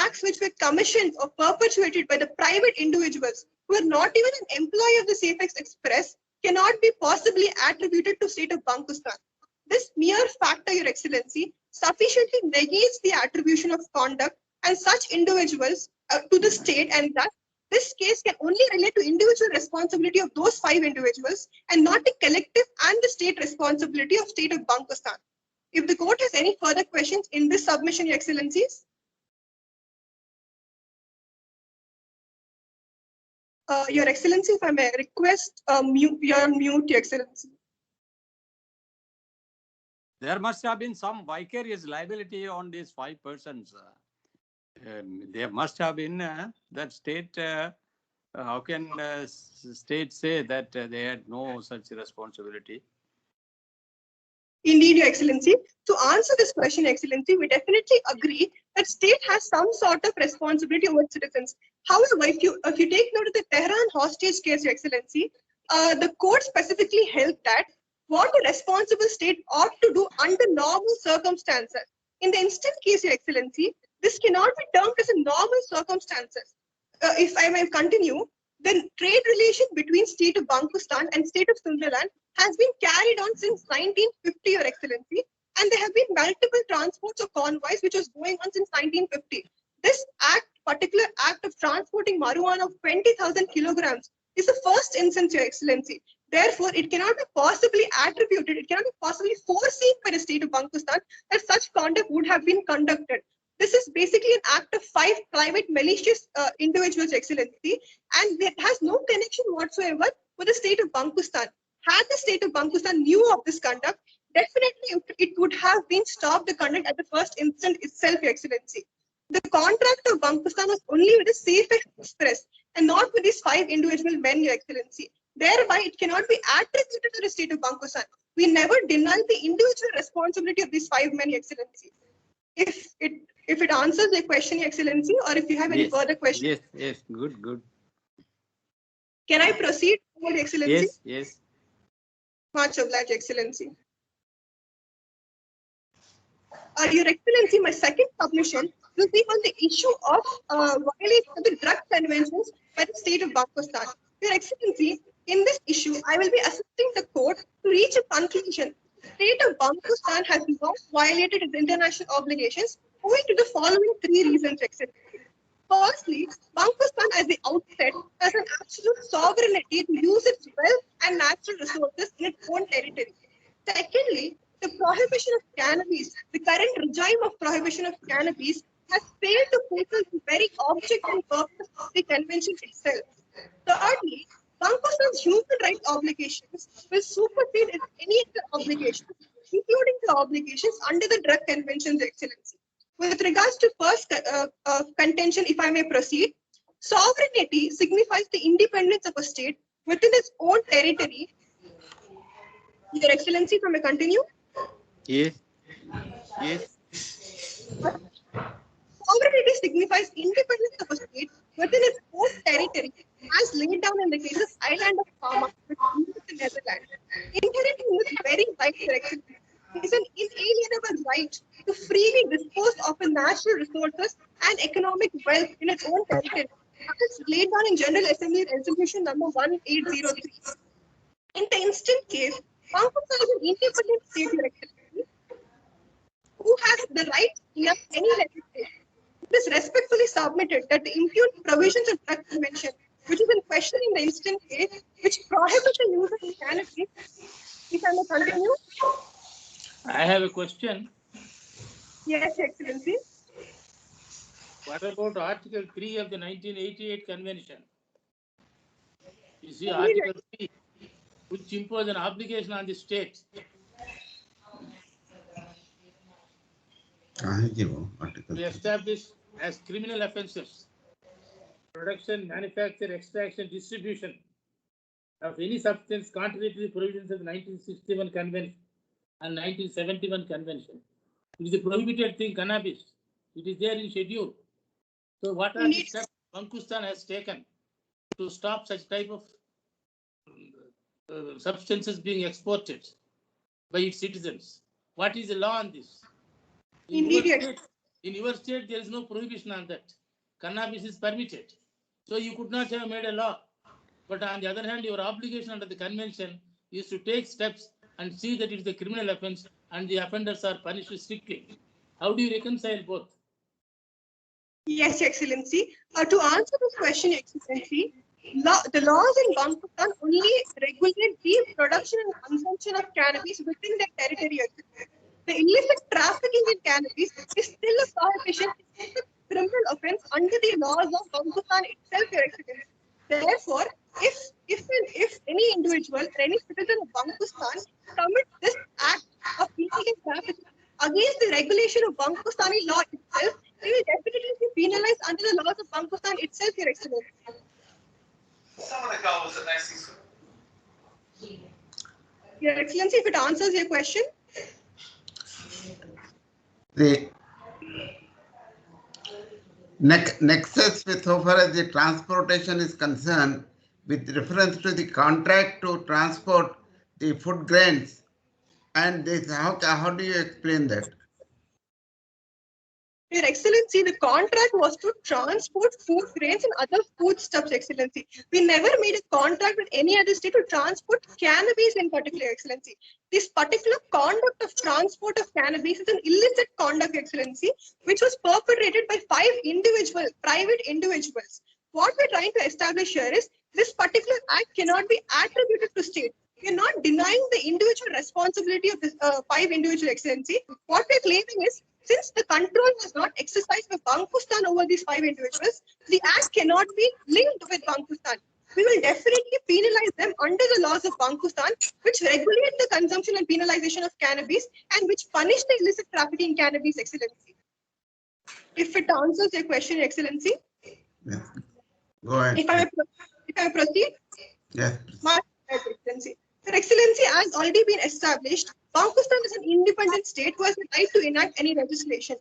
acts which were commissioned or perpetuated by the private individuals who are not even an employee of the Safex Express cannot be possibly attributed to state of Bankustan. This mere factor, Your Excellency, sufficiently negates the attribution of conduct and such individuals to the state, and that this case can only relate to individual responsibility of those 5 individuals and not the collective and the state responsibility of state of Bankustan. If the court has any further questions in this submission, Your Excellencies. Your Excellency, if I may request, you're on mute, Your Excellency. There must have been some vicarious liability on these 5 persons. There must have been that state. How can state say that they had no such responsibility? Indeed, Your Excellency. To answer this question, Your Excellency, we definitely agree that state has some sort of responsibility over citizens. However, if you take note of the Tehran hostage case, Your Excellency, the court specifically held that what a responsible state ought to do under normal circumstances. In the instant case, Your Excellency, this cannot be termed as a normal circumstances. If I may continue, the trade relation between state of Bankustan and state of Sunderland has been carried on since 1950, Your Excellency, and there have been multiple transports of convoys which was going on since 1950. This particular act of transporting marijuana of 20,000 kilograms is the first instance, Your Excellency. Therefore, it cannot be possibly attributed, it cannot be possibly foreseen by the state of Bankustan that such conduct would have been conducted. This is basically an act of 5 private malicious individuals, Excellency, and it has no connection whatsoever with the state of Bankustan. Had the state of Bankustan knew of this conduct, definitely it would have been stopped the conduct at the first instant itself, Your Excellency. The contract of Bankustan was only with the Safex Express and not with these 5 individual men, Your Excellency. Thereby, it cannot be attributed to the state of Bankustan. We never deny the individual responsibility of these 5 men, Your Excellency. If it answers the question, Your Excellency, or if you have any further questions. Yes, good. Can I proceed, Your Excellency? Yes. Much obliged, Excellency. Your Excellency, my second submission will be on the issue of violation of the drug conventions by the state of Bankustan. Your Excellency, in this issue, I will be assisting the court to reach a conclusion. The state of Bankustan has not violated its international obligations owing to the following 3 reasons, Excellency. Firstly, Bankustan at the outset has an absolute sovereignty to use its wealth and natural resources in its own territory. Secondly, the prohibition of cannabis, the current regime of prohibition of cannabis, has failed to fulfill the very object and purpose of the convention itself. Thirdly, Bankustan's human rights obligations will supersede any other obligations, including the obligations under the drug conventions, Excellency. With regards to first contention, if I may proceed, sovereignty signifies the independence of a state within its own territory. Your Excellency, if I may continue? Yes. Sovereignty signifies independence of a state within its own territory, as laid down in the case of Island of Palma, which is the Netherlands. Inherent in this very right, Your Excellency, is an inalienable right to freely dispose of its natural resources and economic wealth in its own territory, as laid down in General Assembly Resolution number 1803. In the instant case, Bankustan is an independent state, Your Excellency, who has the right in any legislation. It is respectfully submitted that the impugned provisions of drug convention, which is in question in the instant case, which prohibit the use of cannabis, if I may continue. I have a question. Yes, Excellency. What about Article 3 of the 1988 Convention? You see, Article 3, which imposes an obligation on the states to establish as criminal offences production, manufacture, extraction, distribution of any substance contrary to the provisions of the 1961 Convention and 1971 Convention. It is a prohibited thing, cannabis. It is there in schedule. So what are the steps Bankustan has taken to stop such type of substances being exported by its citizens? What is the law on this? In In your state, there is no prohibition on that. Cannabis is permitted. So you could not have made a law. But on the other hand, your obligation under the convention is to take steps and see that it is a criminal offense and the offenders are punished strictly. How do you reconcile both? Yes, Your Excellency. To answer this question, Your Excellency, the laws in Bangladesh only regulate the production and consumption of cannabis within their territory. Your Excellency. The illicit trafficking in cannabis is still a prohibition, it's a criminal offense under the laws of Bangladesh itself, Your Excellency. Therefore, if any individual or any citizen of Bangladesh commits this act of illegal trafficking against the regulation of Bangladeshani law itself, they will definitely be penalized under the laws of Bangladesh itself, Your Excellency. Your Excellency, if it answers your question. The nexus with so far as the transportation is concerned, with reference to the contract to transport the food grains, and this, how do you explain that? Your Excellency, the contract was to transport food grains and other foodstuffs, Excellency. We never made a contract with any other state to transport cannabis in particular, Excellency. This particular conduct of transport of cannabis is an illicit conduct, Excellency, which was perpetrated by 5 private individuals. What we're trying to establish here is this particular act cannot be attributed to state. We are not denying the individual responsibility of this 5 individual, Excellency. What we're claiming is, since the control was not exercised by Bangladesh over these 5 individuals, the act cannot be linked with Bangladesh. We will definitely penalize them under the laws of Bangladesh, which regulate the consumption and penalization of cannabis and which punish the illicit trafficking in cannabis, Excellency. If it answers your question, Excellency. Yes. Go ahead. If I may proceed? Yes. My Excellency. Your Excellency, as already been established, Pakistan is an independent state who has the right to enact any legislation.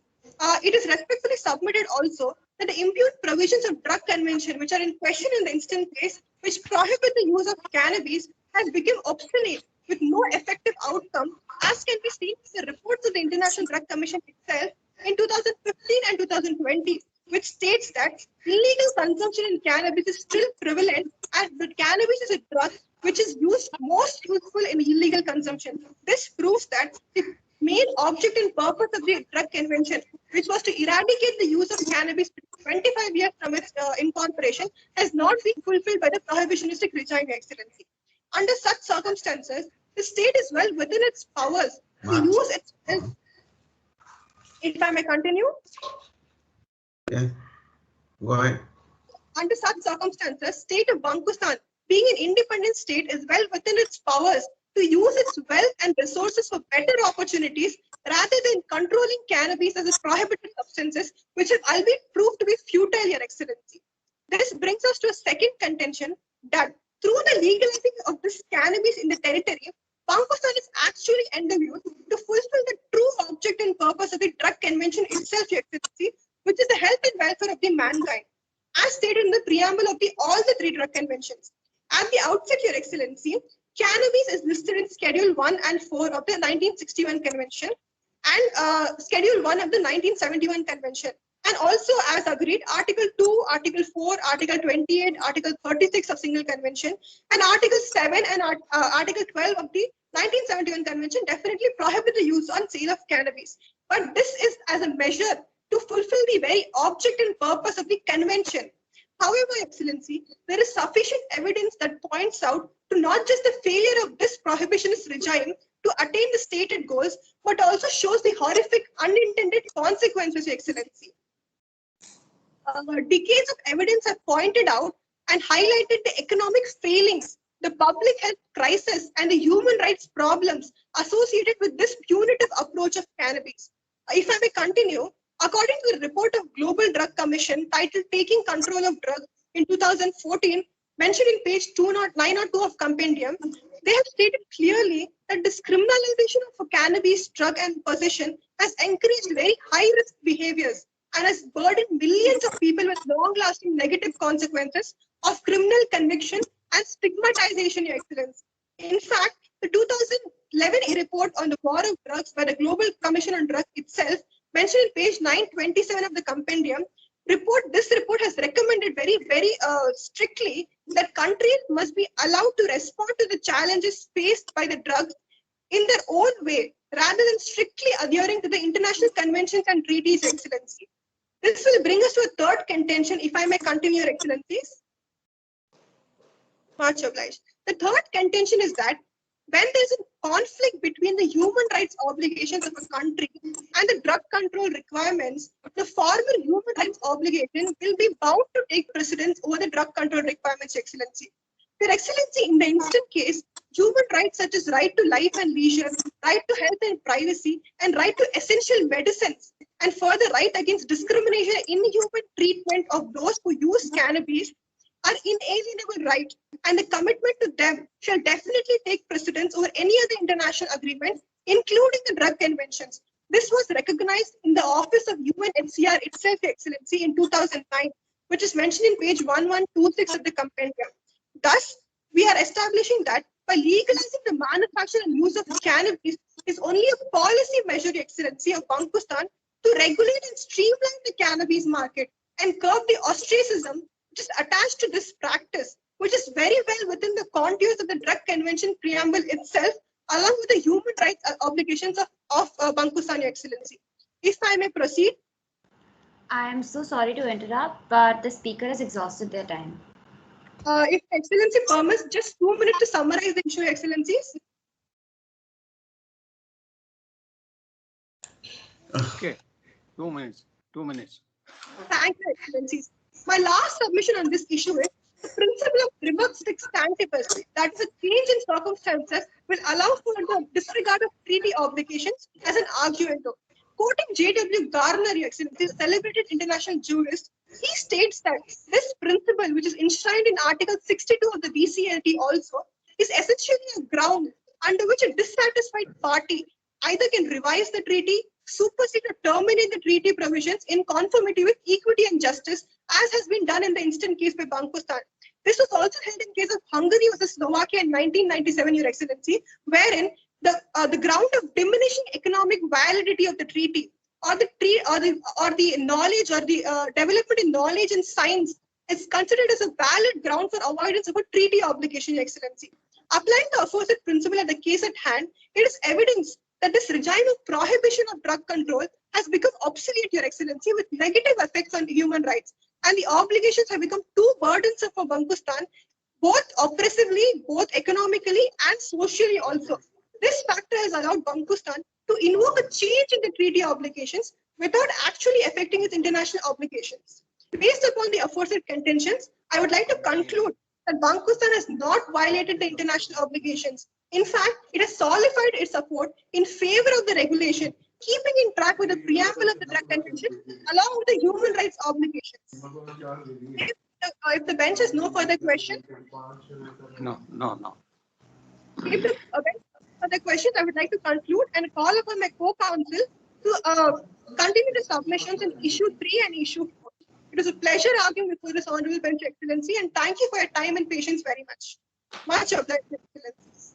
It is respectfully submitted also that the impugned provisions of drug convention, which are in question in the instant case, which prohibit the use of cannabis, has become obsolete with no effective outcome, as can be seen in the reports of the International Drug Commission itself in 2015 and 2020, which states that illegal consumption in cannabis is still prevalent, and that cannabis is a drug which is most useful in illegal consumption. This proves that the main object and purpose of the drug convention, which was to eradicate the use of cannabis 25 years from its incorporation, has not been fulfilled by the prohibitionistic regime, Excellency. Under such circumstances, the state is well within its powers to use its wealth. If I may continue? Yes. Go ahead. Under such circumstances, state of Bangladesh, being an independent state, is well within its powers to use its wealth and resources for better opportunities rather than controlling cannabis as a prohibited substances, which have albeit proved to be futile, Your Excellency. This brings us to a second contention that through the legalizing of this cannabis in the territory, Pakistan is actually endeavored to fulfill the true object and purpose of the drug convention itself, Your Excellency, which is the health and welfare of the mankind, as stated in the preamble of all the 3 drug conventions. At the outset, Your Excellency, cannabis is listed in Schedule 1 and 4 of the 1961 Convention and Schedule 1 of the 1971 Convention. And also, as agreed, Article 2, Article 4, Article 28, Article 36 of Single Convention, and Article 7 and Article 12 of the 1971 Convention definitely prohibit the use on sale of cannabis. But this is as a measure to fulfill the very object and purpose of the convention. However, Excellency, there is sufficient evidence that points out to not just the failure of this prohibitionist regime to attain the stated goals, but also shows the horrific unintended consequences, Excellency. Decades of evidence have pointed out and highlighted the economic failings, the public health crisis, and the human rights problems associated with this punitive approach of cannabis. If I may continue, according to a report of Global Drug Commission titled Taking Control of Drugs in 2014, mentioned in page 902 of Compendium, they have stated clearly that this criminalization of cannabis drug and possession has encouraged very high-risk behaviors and has burdened millions of people with long-lasting negative consequences of criminal conviction and stigmatization, Your Excellency. In fact, the 2011 report on the war of drugs by the Global Commission on Drugs itself mentioned in page 927 of the compendium, this report has recommended very strictly that countries must be allowed to respond to the challenges faced by the drugs in their own way, rather than strictly adhering to the international conventions and treaties, Excellency. This will bring us to a third contention, if I may continue, Your Excellencies. Much obliged. The third contention is that when there's a conflict between the human rights obligations of a country and the drug control requirements, the former human rights obligation will be bound to take precedence over the drug control requirements, Excellency. Your Excellency, in the instant case, human rights such as right to life and leisure, right to health and privacy, and right to essential medicines, and further right against discrimination in human treatment of those who use cannabis are inalienable right, and the commitment to them shall definitely take precedence over any other international agreement, including the drug conventions. This was recognized in the Office of UNHCR itself, Excellency, in 2009, which is mentioned in page 1126 of the compendium. Thus, we are establishing that by legalizing the manufacture and use of cannabis is only a policy measure, Excellency, of Bankustan to regulate and streamline the cannabis market and curb the ostracism which is attached to this practice, which is very well within the contours of the Drug Convention preamble itself, along with the human rights obligations of Bankustan, Your Excellency. If I may proceed. I am so sorry to interrupt, but the speaker has exhausted their time. If Excellency permits, just 2 minutes to summarize the issue, Your Excellencies. Okay, 2 minutes. 2 minutes. Thank you, Excellencies. My last submission on this issue is the principle of reverse stantibus, that is, a change in circumstances will allow for the disregard of treaty obligations as an arguendo. Quoting J.W. Garner, Your Excellency, celebrated international jurist, he states that this principle, which is enshrined in Article 62 of the BCLT also, is essentially a ground under which a dissatisfied party either can revise the treaty, supersede or terminate the treaty provisions in conformity with equity and justice, as has been done in the instant case by Bankustan. This was also held in case of Hungary versus Slovakia in 1997, Your Excellency, wherein the ground of diminishing economic validity of the treaty, or the knowledge or the development in knowledge and science is considered as a valid ground for avoidance of a treaty obligation, Your Excellency. Applying the aforesaid principle at the case at hand, it is evidence that this regime of prohibition of drug control has become obsolete, Your Excellency, with negative effects on human rights. And the obligations have become too burdensome for Bankustan, both oppressively, both economically and socially also. This factor has allowed Bankustan to invoke a change in the treaty obligations without actually affecting its international obligations. Based upon the aforesaid contentions, I would like to conclude that Bankustan has not violated the international obligations. In fact, it has solidified its support in favor of the regulation, keeping in track with the preamble of the Drug Convention along with the human rights obligations. If the bench has no further questions, No. if the bench has no further questions, I would like to conclude and call upon my co-counsel to continue the submissions in issue 3 and issue 4. It was a pleasure arguing before this honorable bench, Excellency, and thank you for your time and patience very much. Much obliged, Excellencies.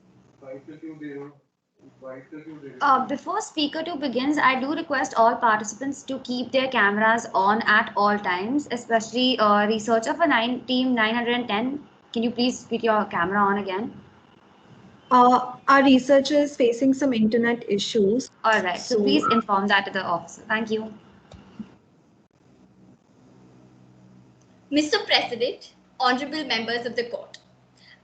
Before speaker 2 begins, I do request all participants to keep their cameras on at all times, especially researcher for team 910. Can you please put your camera on again? Our researcher is facing some internet issues. All right, so please inform that to the officer. Thank you. Mr. President, honorable members of the court,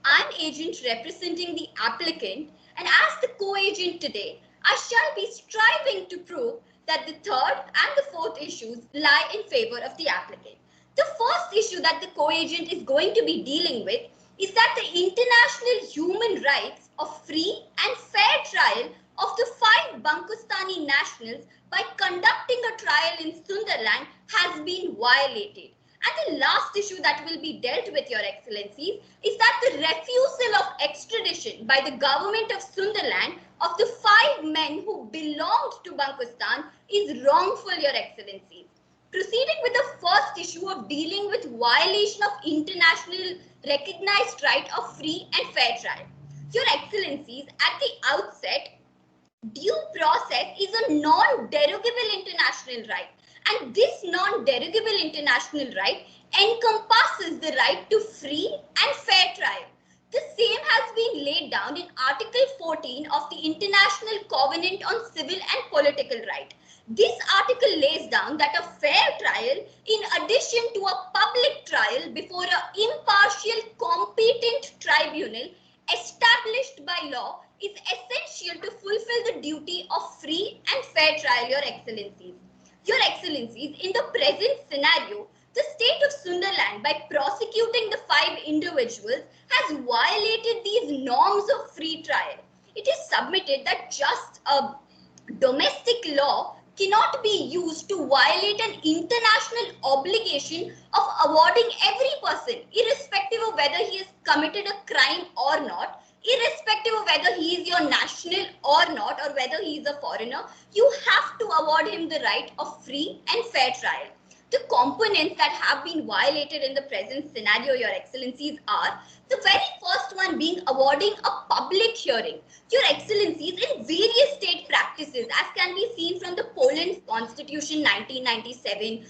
I'm agent representing the applicant, and as the co-agent today, I shall be striving to prove that the third and the fourth issues lie in favor of the applicant. The first issue that the co-agent is going to be dealing with is that the international human rights of free and fair trial of the 5 Bankustani nationals by conducting a trial in Sunderland has been violated. And the last issue that will be dealt with, Your Excellencies, is that the refusal of extradition by the government of Sunderland of the 5 men who belonged to Bankustan is wrongful, Your Excellencies. Proceeding with the first issue of dealing with violation of international recognized right of free and fair trial. Your Excellencies, at the outset, Due process is a non-derogable international right, and this non-derogable international right encompasses the right to free and fair trial. The same has been laid down in Article 14 of the International Covenant on Civil and Political Rights. This article lays down that a fair trial, in addition to a public trial before an impartial, competent tribunal established by law, is essential to fulfill the duty of free and fair trial, Your Excellencies. Your Excellencies, in the present scenario, the state of Sunderland, by prosecuting the 5 individuals, has violated these norms of free trial. It is submitted that just a domestic law cannot be used to violate an international obligation of awarding every person, irrespective of whether he has committed a crime or not, irrespective of whether he is your national or not, or whether he is a foreigner. You have to award him the right of free and fair trial. The components that have been violated in the present scenario, Your Excellencies, are the very first one being awarding a public hearing. Your Excellencies, in various state practices, as can be seen from the Poland's Constitution 1997,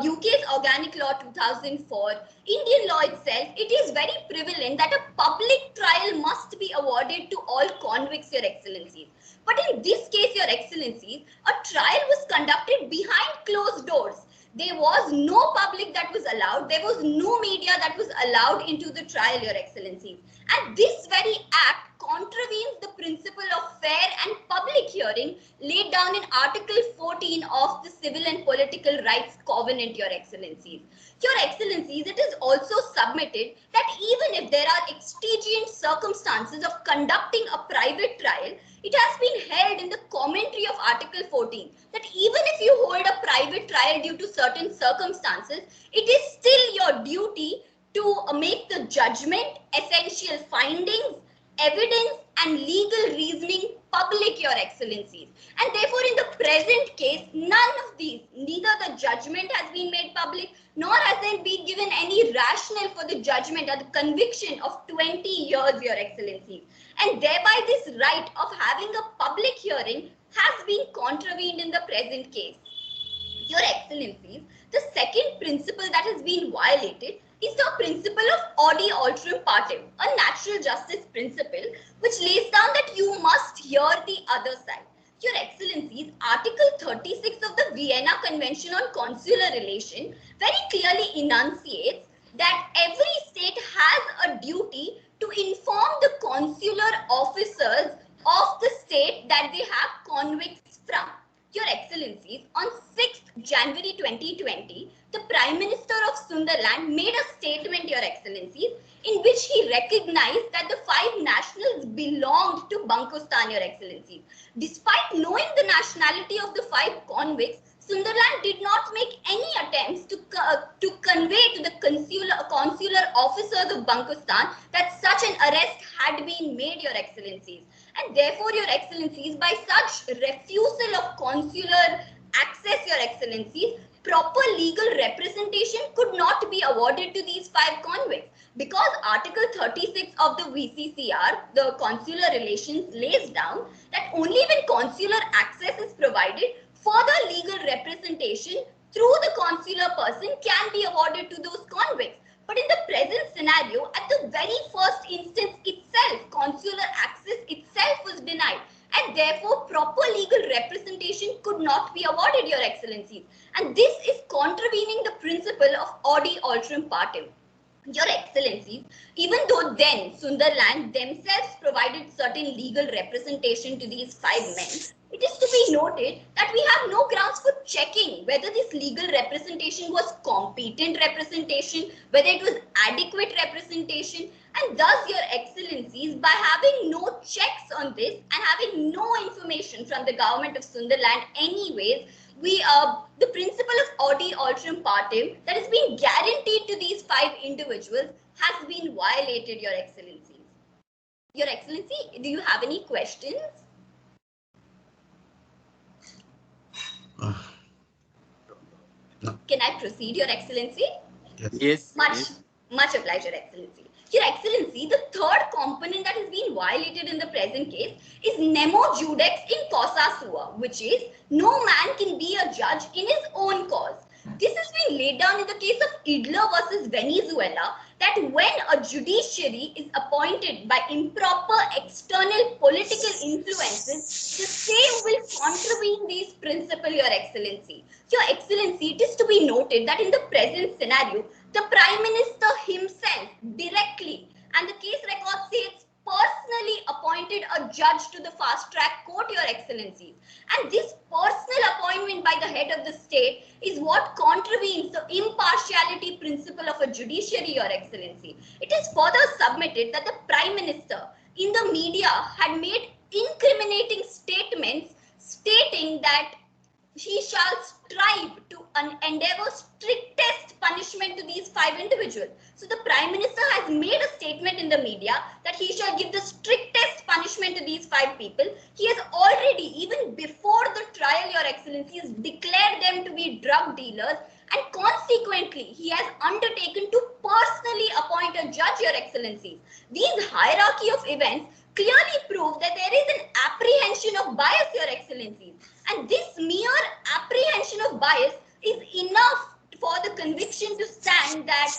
UK's Organic Law 2004, Indian law itself, it is very prevalent that a public trial must be awarded to all convicts, Your Excellencies. But in this case, Your Excellencies, a trial was conducted behind closed doors. There was no public that was allowed. There was no media that was allowed into the trial, Your Excellencies. And this very act contravenes the principle of fair and public hearing laid down in Article 14 of the Civil and Political Rights Covenant, Your Excellencies. Your Excellencies, it is also submitted that even if there are exigent circumstances of conducting a private trial, it has been held in the commentary of Article 14 that even if you hold a private trial due to certain circumstances, it is still your duty to make the judgment, essential findings, evidence and legal reasoning public, Your Excellencies. And therefore, in the present case, none of these, neither the judgment has been made public, nor has there been given any rationale for the judgment or the conviction of 20 years, Your Excellencies. And thereby this right of having a public hearing has been contravened in the present case. Your Excellencies, the second principle that has been violated is the principle of odi alterum partem, a natural justice principle which lays down that you must hear the other side. Your Excellencies, Article 36 of the Vienna Convention on Consular Relation very clearly enunciates that every state has a duty to inform the consular officers of the state that they have convicts from. Your Excellencies, on 6th January 2020, the Prime Minister of Sunderland made a statement, Your Excellencies, in which he recognized that the 5 nationals belonged to Bankostan, Your Excellencies. Despite knowing the nationality of the 5 convicts, Sunderland did not make any attempts to convey to the consular officers of Bankostan that such an arrest had been made, Your Excellencies. And therefore, Your Excellencies, by such refusal of consular access, Your Excellencies, proper legal representation could not be awarded to these 5 convicts, because Article 36 of the VCCR, the Consular Relations, lays down that only when consular access is provided, further legal representation through the consular person can be awarded to those convicts. But in the present scenario, at the very first instance itself, consular access itself was denied, and therefore proper legal representation could not be awarded, Your Excellencies. And this is contravening the principle of odi alterum partem. Your Excellencies, even though then Sunderland themselves provided certain legal representation to these 5 men, it is to be noted that we have no grounds for checking whether this legal representation was competent representation, whether it was adequate representation, and thus, Your Excellencies, by having no checks on this and having no information from the government of Sunderland anyways, the principle of odi alterum partem that is being guaranteed to these 5 individuals has been violated, Your Excellencies. Your Excellency, do you have any questions? No. Can I proceed, Your Excellency? Yes. Yes. Much obliged, Your Excellency. Your Excellency, the third component that has been violated in the present case is nemo judex in causa sua, which is no man can be a judge in his own cause. This has been laid down in the case of Idler versus Venezuela, that when a judiciary is appointed by improper external political influences, the same will contravene these principles, Your Excellency. Your Excellency, it is to be noted that in the present scenario, the Prime Minister himself directly, and the case record says personally appointed a judge to the fast track court, Your Excellency. And this personal appointment by the head of the state is what contravenes the impartiality principle of a judiciary, Your Excellency. It is further submitted that the Prime Minister in the media had made incriminating statements stating that he shall strive to endeavor strictest punishment to these 5 individuals. So the Prime Minister has made a statement in the media that he shall give the strictest punishment to these 5 people. He has already, even before the trial, Your Excellency, has declared them to be drug dealers, and consequently, he has undertaken to personally appoint a judge, Your Excellency. These hierarchy of events clearly prove that there is an apprehension of bias, Your Excellency. And this mere apprehension of bias is enough for the conviction to stand that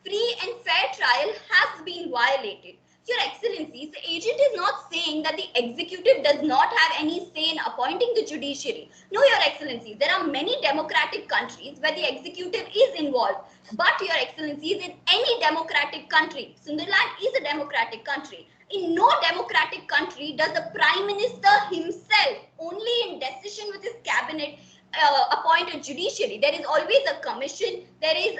free and fair trial has been violated. Your Excellencies, the agent is not saying that the executive does not have any say in appointing the judiciary. No, Your Excellencies, there are many democratic countries where the executive is involved. But, Your Excellencies, in any democratic country, Sunderland is a democratic country. In no democratic country does the Prime Minister himself, only in decision with his cabinet, appoint a judiciary. There is always a commission. There is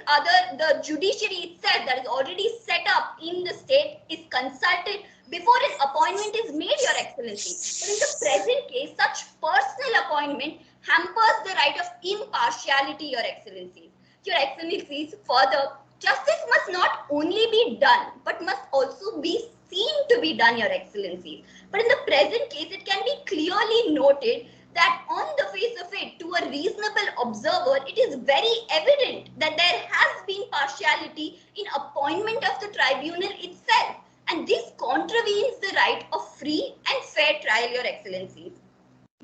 the judiciary itself that is already set up in the state is consulted before an appointment is made, Your Excellency. But in the present case, such personal appointment hampers the right of impartiality, Your Excellency. Your Excellencies, further, justice must not only be done, but must also be seen to be done, Your Excellency. But in the present case, it can be clearly noted that on the face of it, to a reasonable observer, it is very evident that there has been partiality in appointment of the tribunal itself. And this contravenes the right of free and fair trial, Your Excellencies.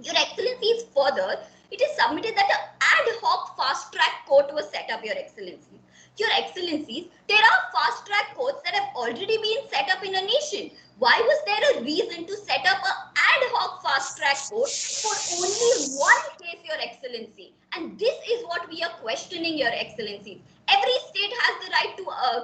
Your Excellencies, further, it is submitted that an ad hoc fast-track court was set up, Your Excellency. Your Excellencies, there are fast-track courts that have already been set up in a nation. Why was there a reason to set up an ad hoc fast-track court for only one case, Your Excellency? And this is what we are questioning, Your Excellencies. Every state has the right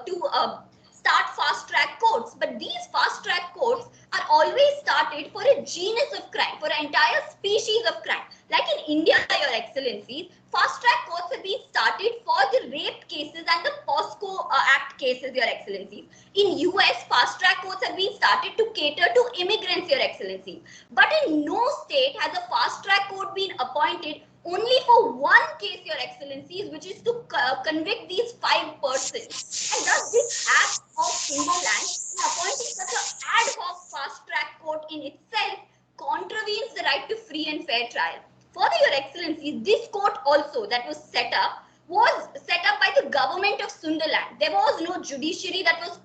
to start fast-track courts, but these fast-track courts are always started for a genus of crime, for an entire species of crime. Like in India, Your Excellencies, fast-track courts have been started for the rape cases and the POSCO Act cases, Your Excellencies. In US, fast-track courts have been started to cater to immigrants, Your Excellencies. But in no state has a fast-track court been appointed only for one case, Your Excellencies, which is to convict these 5 persons. And thus this act of Sunderland in appointing such an ad hoc fast-track court in itself contravenes the right to free and fair trial. Further, Your Excellencies, this court also that was set up by the government of Sunderland. There was no judiciary that was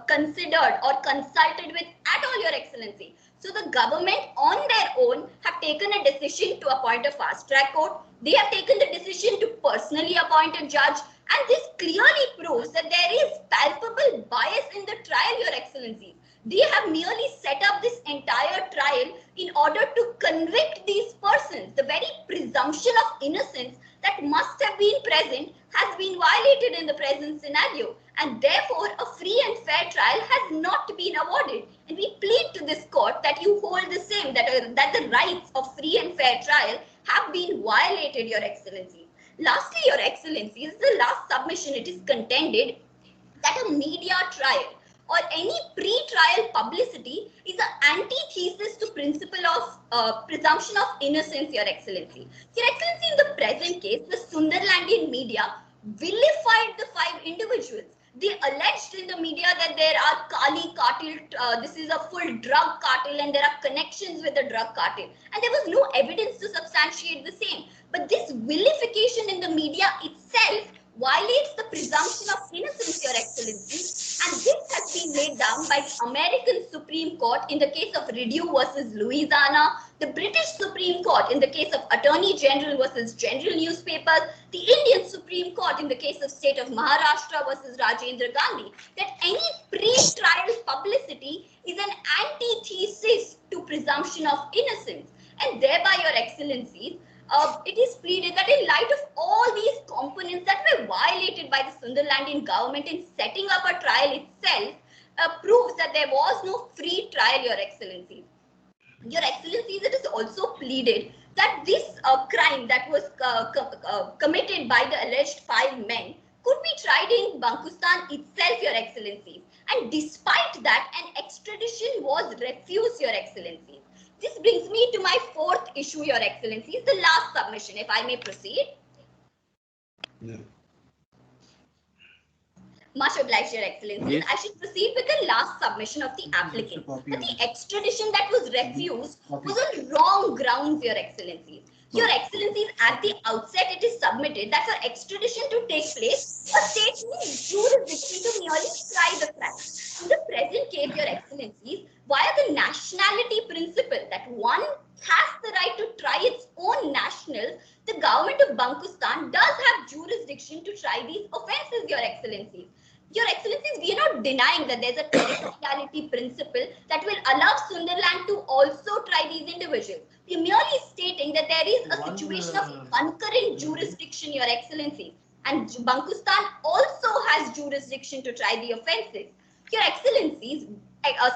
considered or consulted with at all, Your Excellency. So the government on their own have taken a decision to appoint a fast-track court. They have taken the decision to personally appoint a judge. And this clearly proves that there is palpable bias in the trial, Your Excellencies. They have merely set up this entire trial in order to convict these persons. The very presumption of innocence that must have been present has been violated in the present scenario. And therefore, a free and fair trial has not been awarded. And we plead to this court that you hold the same, that the rights of free and fair trial have been violated, Your Excellency. Lastly, Your Excellency, is the last submission. It is contended that a media trial or any pre-trial publicity is an antithesis to principle of presumption of innocence, Your Excellency. Your Excellency, in the present case, the Sunderlandian media vilified the 5 individuals. They alleged in the media that there are Kali cartel, this is a full drug cartel and there are connections with the drug cartel. And there was no evidence to substantiate the same. But this vilification in the media itself violates the presumption of innocence, Your Excellency, and this has been laid down by the American Supreme Court in the case of Rideau versus Louisiana, the British Supreme Court in the case of Attorney General versus General Newspapers, the Indian Supreme Court in the case of State of Maharashtra versus Rajendra Gandhi, that any pre-trial publicity is an antithesis to presumption of innocence. And thereby, Your Excellencies, it is pleaded that in light of all these components that were violated by the Sunderlandian government in setting up a trial itself, proves that there was no free trial, Your Excellencies. Your Excellencies, it is also pleaded that this crime that was committed by the alleged 5 men could be tried in Bankistan itself, Your Excellencies. And despite that, an extradition was refused, Your Excellencies. This brings me to my 4th issue, Your Excellencies, the last submission, if I may proceed. Yeah. Much obliged, Your Excellencies. Yes. I should proceed with the last submission of the applicant. That the extradition that was refused was on wrong grounds, Your Excellencies. Your Excellencies, at the outset, it is submitted that for extradition to take place, a state needs jurisdiction to merely try the crime. In the present case, Your Excellencies, via the nationality principle that one has the right to try its own nationals, the government of Bankistan does have jurisdiction to try these offences, Your Excellencies. Your Excellencies, we are not denying that there's a territoriality principle that will allow Sunderland to also try these individuals. We are merely stating that there is a situation of concurrent jurisdiction, Your Excellencies, and Bankistan also has jurisdiction to try the offences. Your Excellencies,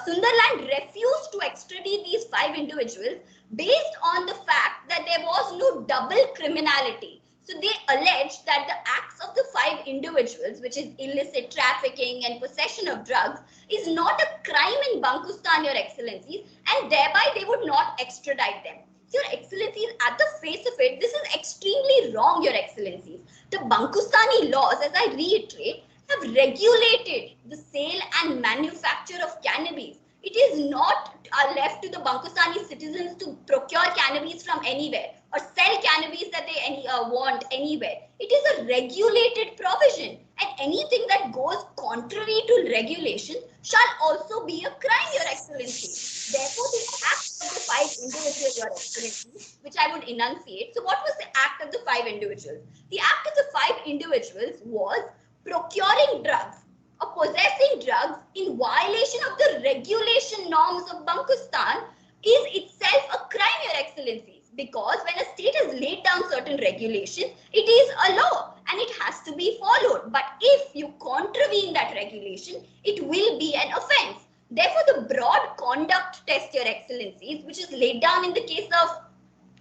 Sunderland refused to extradite these 5 individuals based on the fact that there was no double criminality. So they alleged that the acts of the 5 individuals, which is illicit trafficking and possession of drugs, is not a crime in Bankistan, Your Excellencies, and thereby they would not extradite them. Your Excellencies, at the face of it, this is extremely wrong, Your Excellencies. The Bankistani laws, as I reiterate, have regulated the sale and manufacture of cannabis. It is not left to the Bankistani citizens to procure cannabis from anywhere or sell cannabis that they want anywhere. It is a regulated provision, and anything that goes contrary to regulation shall also be a crime, Your Excellency. Therefore, the act of the 5 individuals, Your Excellency, which I would enunciate. So what was the act of the 5 individuals? The act of the 5 individuals was procuring drugs or possessing drugs in violation of the regulation norms of Bankistan is itself a crime, Your Excellencies, because when a state has laid down certain regulations, it is a law and it has to be followed. But if you contravene that regulation, it will be an offense. Therefore, the broad conduct test, Your Excellencies, which is laid down in the case of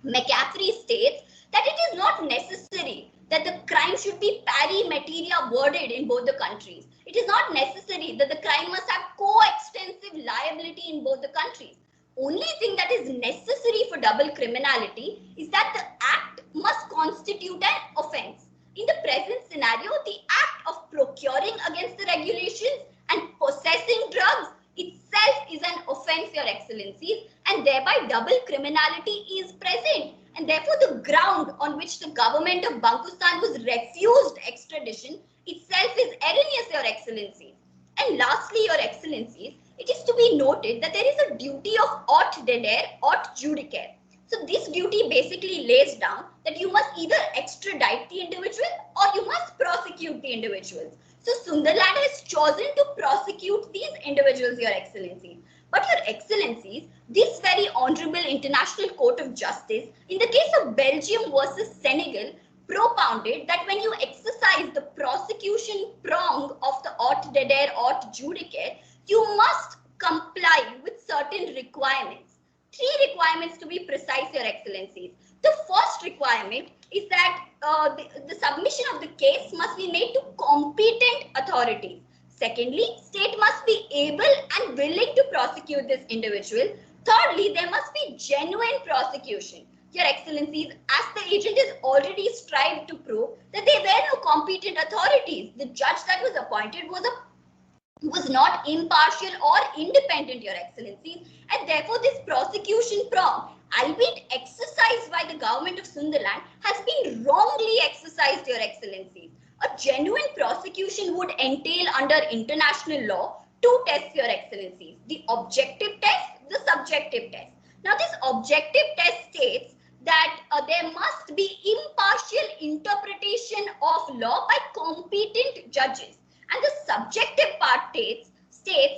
McCaffrey, states that it is not necessary that the crime should be pari materia worded in both the countries. It is not necessary that the crime must have coextensive liability in both the countries. Only thing that is necessary for double criminality is that the act must constitute an offense. In the present scenario, the act of procuring against the regulations and possessing drugs itself is an offense, Your Excellencies, and thereby double criminality is present. And therefore, the ground on which the government of Bankistan was refused extradition itself is erroneous, Your Excellencies. And lastly, Your Excellencies, it is to be noted that there is a duty of aut dedere, aut judicare. So this duty basically lays down that you must either extradite the individual or you must prosecute the individuals. So Sunderland has chosen to prosecute these individuals, Your Excellencies. But Your Excellencies, this very Honorable International Court of Justice, in the case of Belgium versus Senegal, propounded that when you exercise the prosecution prong of the aut dedere, aut judicare, you must comply with certain requirements. 3 requirements to be precise, Your Excellencies. The first requirement is that the submission of the case must be made to competent authorities. Secondly, state must be able and willing to prosecute this individual. Thirdly, there must be genuine prosecution. Your Excellencies, as the agent has already strived to prove that there were no competent authorities. The judge that was appointed was not impartial or independent, Your Excellencies, and therefore this prosecution prong, albeit exercised by the government of Sunderland, has been wrongly exercised, Your Excellencies. A genuine prosecution would entail under international law two tests, Your Excellencies, the objective test, the subjective test. Now, this objective test states that there must be impartial interpretation of law by competent judges. And the subjective part states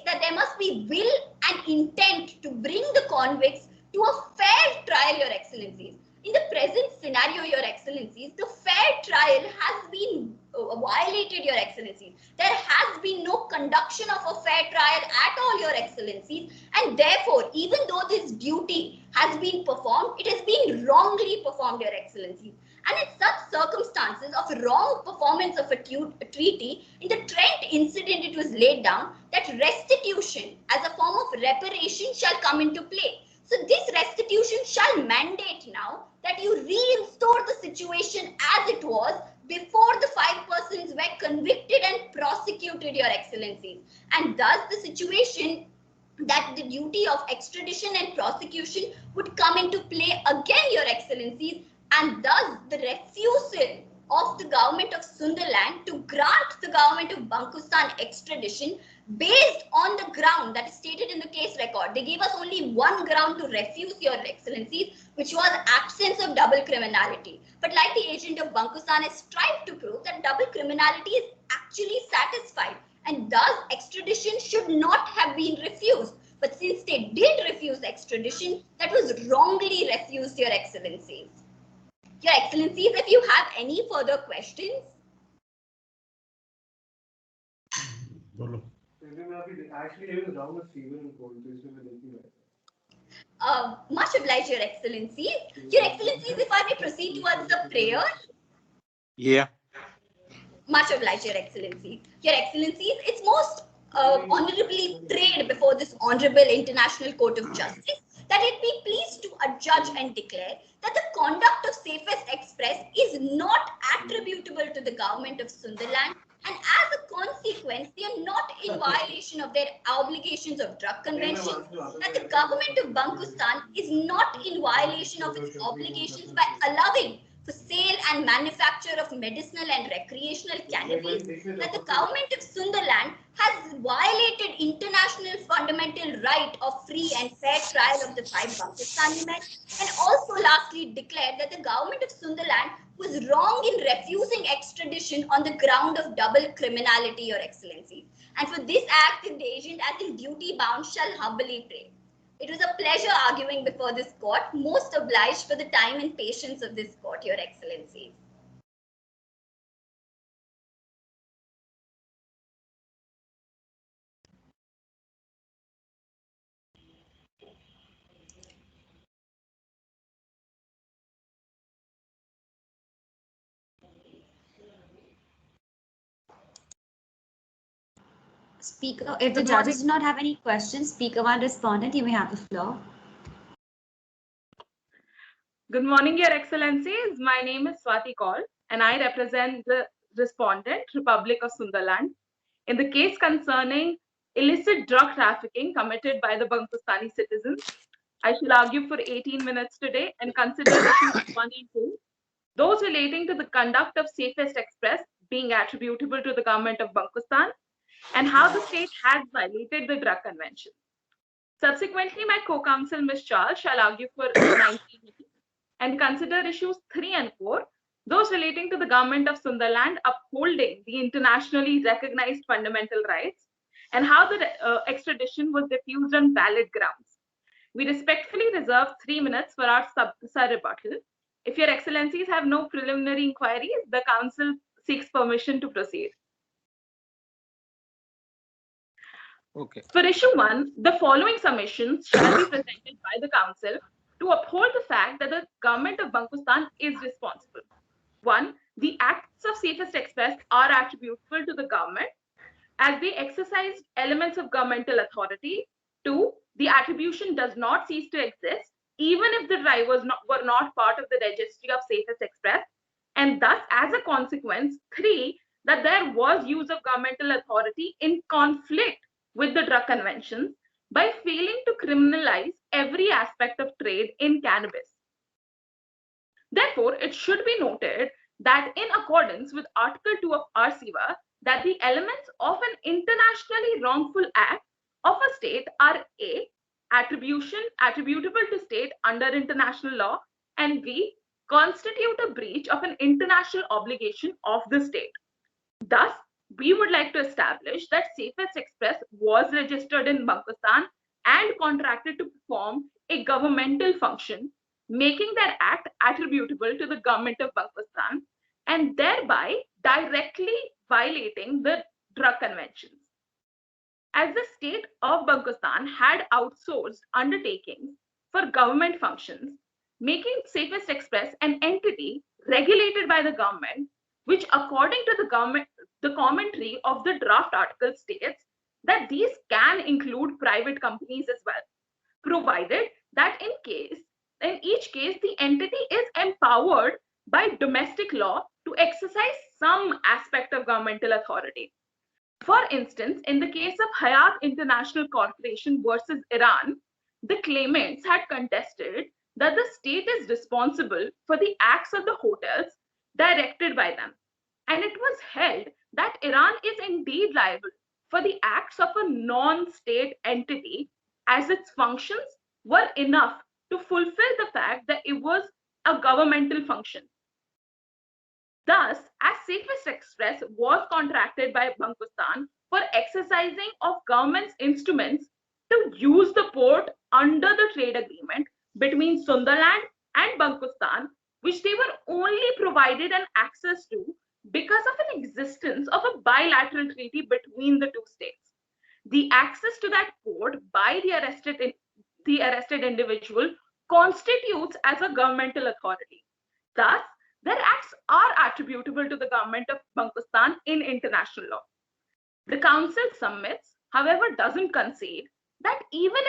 that there must be will and intent to bring the convicts to a fair trial, Your Excellencies. In the present scenario, Your Excellencies, the fair trial has been violated, Your Excellencies. There has been no conduction of a fair trial at all, Your Excellencies, and therefore, even though this duty has been performed, it has been wrongly performed, Your Excellencies. And in such circumstances of wrong performance of a treaty, in the Trent incident, it was laid down that restitution as a form of reparation shall come into play. So this restitution shall mandate now that you restore the situation as it was before the 5 persons were convicted and prosecuted, Your Excellencies. And thus the situation that the duty of extradition and prosecution would come into play again, Your Excellencies, and thus the refusal of the government of Sunderland to grant the government of Bantustan extradition based on the ground that is stated in the case record. They gave us only one ground to refuse, Your Excellencies, which was absence of double criminality. But like the agent of Bantustan has strived to prove that double criminality is actually satisfied, and thus extradition should not have been refused. But since they did refuse extradition, that was wrongly refused, Your Excellencies. Your Excellencies, if you have any further questions. Much obliged, Your Excellencies. Your Excellencies, if I may proceed towards the prayer. Yeah. Much obliged, Your Excellencies. Your Excellencies, it's most honorably prayed before this Honorable International Court of Justice that it be pleased to adjudge and declare that the conduct of Safest Express is not attributable to the government of Sunderland, and as a consequence, they are not in violation of their obligations of drug convention, that the government of Bantustan is not in violation of its obligations by allowing for sale and manufacture of medicinal and recreational cannabis, that the government of Sunderland has violated international fundamental right of free and fair trial of the 5 Pakistani men, and also lastly declared that the government of Sunderland was wrong in refusing extradition on the ground of double criminality, Your Excellency. And for this act, the agent as in duty bound shall humbly pray. It was a pleasure arguing before this court. Most obliged for the time and patience of this court, Your Excellencies. Speaker, if the judges do not have any questions, Speaker 1 respondent, you may have the floor. Good morning, Your Excellencies. My name is Swati Kaul, and I represent the respondent, Republic of Sunderland, in the case concerning illicit drug trafficking committed by the Bangtustani citizens. I shall argue for 18 minutes today and consider issues 1 and 2, those relating to the conduct of Safest Express being attributable to the government of Bantustan, and how the state has violated the drug convention. Subsequently, my co-counsel, Ms. Charles, shall argue for 19 minutes and consider issues 3 and 4, those relating to the government of Sunderland upholding the internationally recognized fundamental rights, and how the extradition was refused on valid grounds. We respectfully reserve 3 minutes for our sub-rebuttal. If Your Excellencies have no preliminary inquiries, the Council seeks permission to proceed. Okay. For issue 1, the following submissions shall be presented by the Council to uphold the fact that the government of Bantustan is responsible. 1. The acts of Safest Express are attributable to the government as they exercised elements of governmental authority. 2. The attribution does not cease to exist even if the drivers were not part of the registry of Safest Express, and thus as a consequence. 3. That there was use of governmental authority in conflict with the drug conventions by failing to criminalize every aspect of trade in cannabis. Therefore, it should be noted that in accordance with Article 2 of RCEVA, that the elements of an internationally wrongful act of a state are A, attributable to state under international law, and B, constitute a breach of an international obligation of the state. Thus, we would like to establish that Safest Express was registered in Bankustan and contracted to perform a governmental function, making their act attributable to the government of Bankustan and thereby directly violating the drug conventions. As the state of Bankustan had outsourced undertakings for government functions, making Safest Express an entity regulated by the government, which according to the commentary of the draft article states that these can include private companies as well, provided that in each case, the entity is empowered by domestic law to exercise some aspect of governmental authority. For instance, in the case of Hayat International Corporation versus Iran, the claimants had contested that the state is responsible for the acts of the hotels directed by them. And it was held that Iran is indeed liable for the acts of a non-state entity, as its functions were enough to fulfill the fact that it was a governmental function. Thus, as Safest Express was contracted by Bankustan for exercising of government's instruments to use the port under the trade agreement between Sunderland and Bankustan, which they were only provided an access to because of an existence of a bilateral treaty between the two states. The access to that port by the arrested individual constitutes as a governmental authority. Thus, their acts are attributable to the government of Bankustan in international law. The council submits, however, doesn't concede that even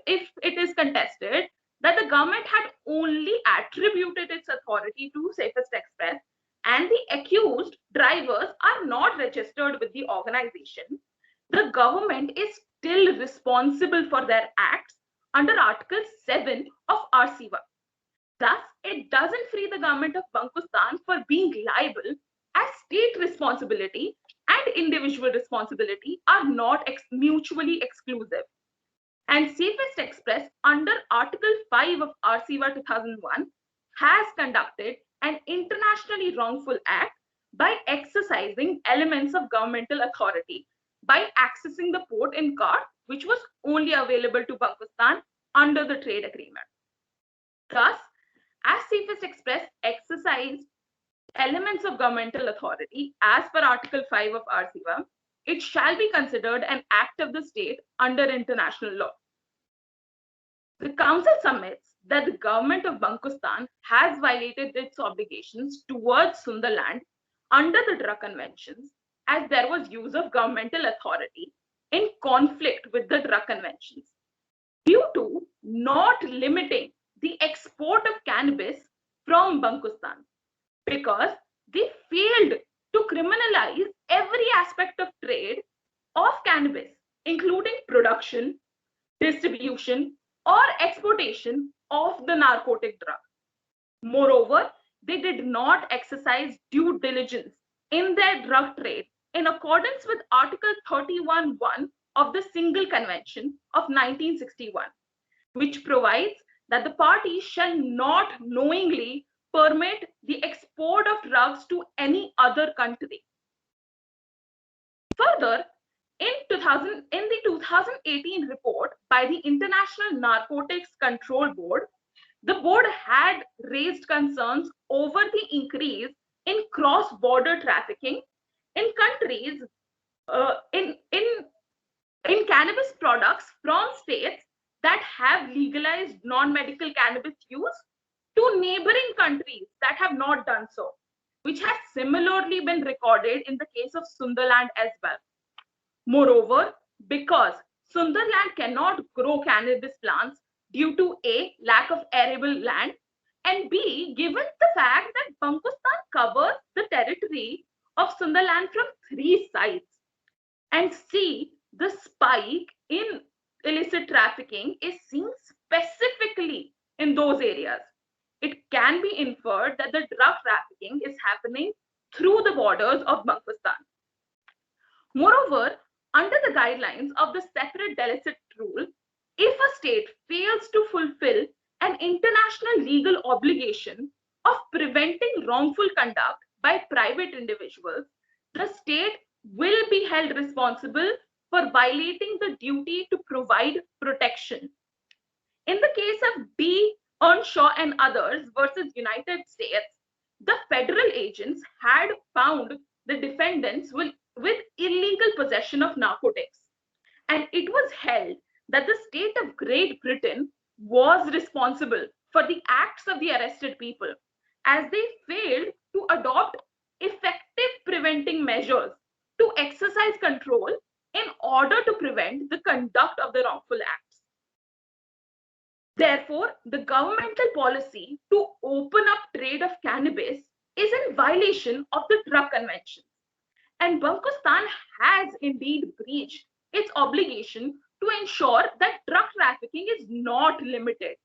if it is contested that the government had only attributed its authority to Safest Express and the accused drivers are not registered with the organization, the government is still responsible for their acts under Article 7 of RCEVA. Thus, it doesn't free the government of Bankustan for being liable, as state responsibility and individual responsibility are not mutually exclusive. And Safest Express under Article 5 of RCEVA 2001 has conducted an internationally wrongful act by exercising elements of governmental authority by accessing the port in Kar, which was only available to Bankustan under the trade agreement. Thus, as Safest Express exercised elements of governmental authority as per Article 5 of RCEVA, it shall be considered an act of the state under international law. The council submits that the government of Bankustan has violated its obligations towards Sunderland under the drug conventions, as there was use of governmental authority in conflict with the drug conventions, due to not limiting the export of cannabis from Bankustan, because they failed to criminalize every aspect of trade of cannabis, including production, distribution, or exportation of the narcotic drug. Moreover, they did not exercise due diligence in their drug trade in accordance with Article 31(1) of the Single Convention of 1961, which provides that the parties shall not knowingly permit the export of drugs to any other country. Further, in the 2018 report by the International Narcotics Control Board, the board had raised concerns over the increase in cross-border trafficking in countries in cannabis products from states that have legalized non-medical cannabis use to neighboring countries that have not done so, which has similarly been recorded in the case of Sunderland as well. Moreover, because Sunderland cannot grow cannabis plants due to A, lack of arable land, and B, given the fact that Bankustan covers the territory of Sunderland from 3 sides, and C, the spike in illicit trafficking is seen specifically in those areas. it can be inferred that the drug trafficking is happening through the borders of Bankustan. Moreover, under the guidelines of the separate delicit rule, if a state fails to fulfill an international legal obligation of preventing wrongful conduct by private individuals, the state will be held responsible for violating the duty to provide protection. In the case of B. Earnshaw and others versus United States, the federal agents had found the defendants with illegal possession of narcotics, and it was held that the state of Great Britain was responsible for the acts of the arrested people, as they failed to adopt effective preventing measures to exercise control in order to prevent the conduct of the wrongful acts. Therefore, the governmental policy to open up trade of cannabis is in violation of the Drug Convention. And Bankustan has indeed breached its obligation to ensure that drug trafficking is not limited,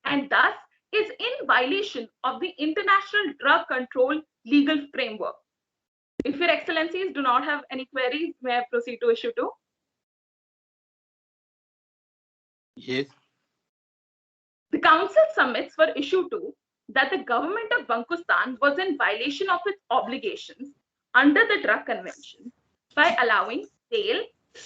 and thus is in violation of the International Drug Control Legal Framework. If Your Excellencies do not have any queries, may I proceed to issue 2? Yes. The Council submits for issue 2 that the government of Bankustan was in violation of its obligations under the Drug Convention by allowing sale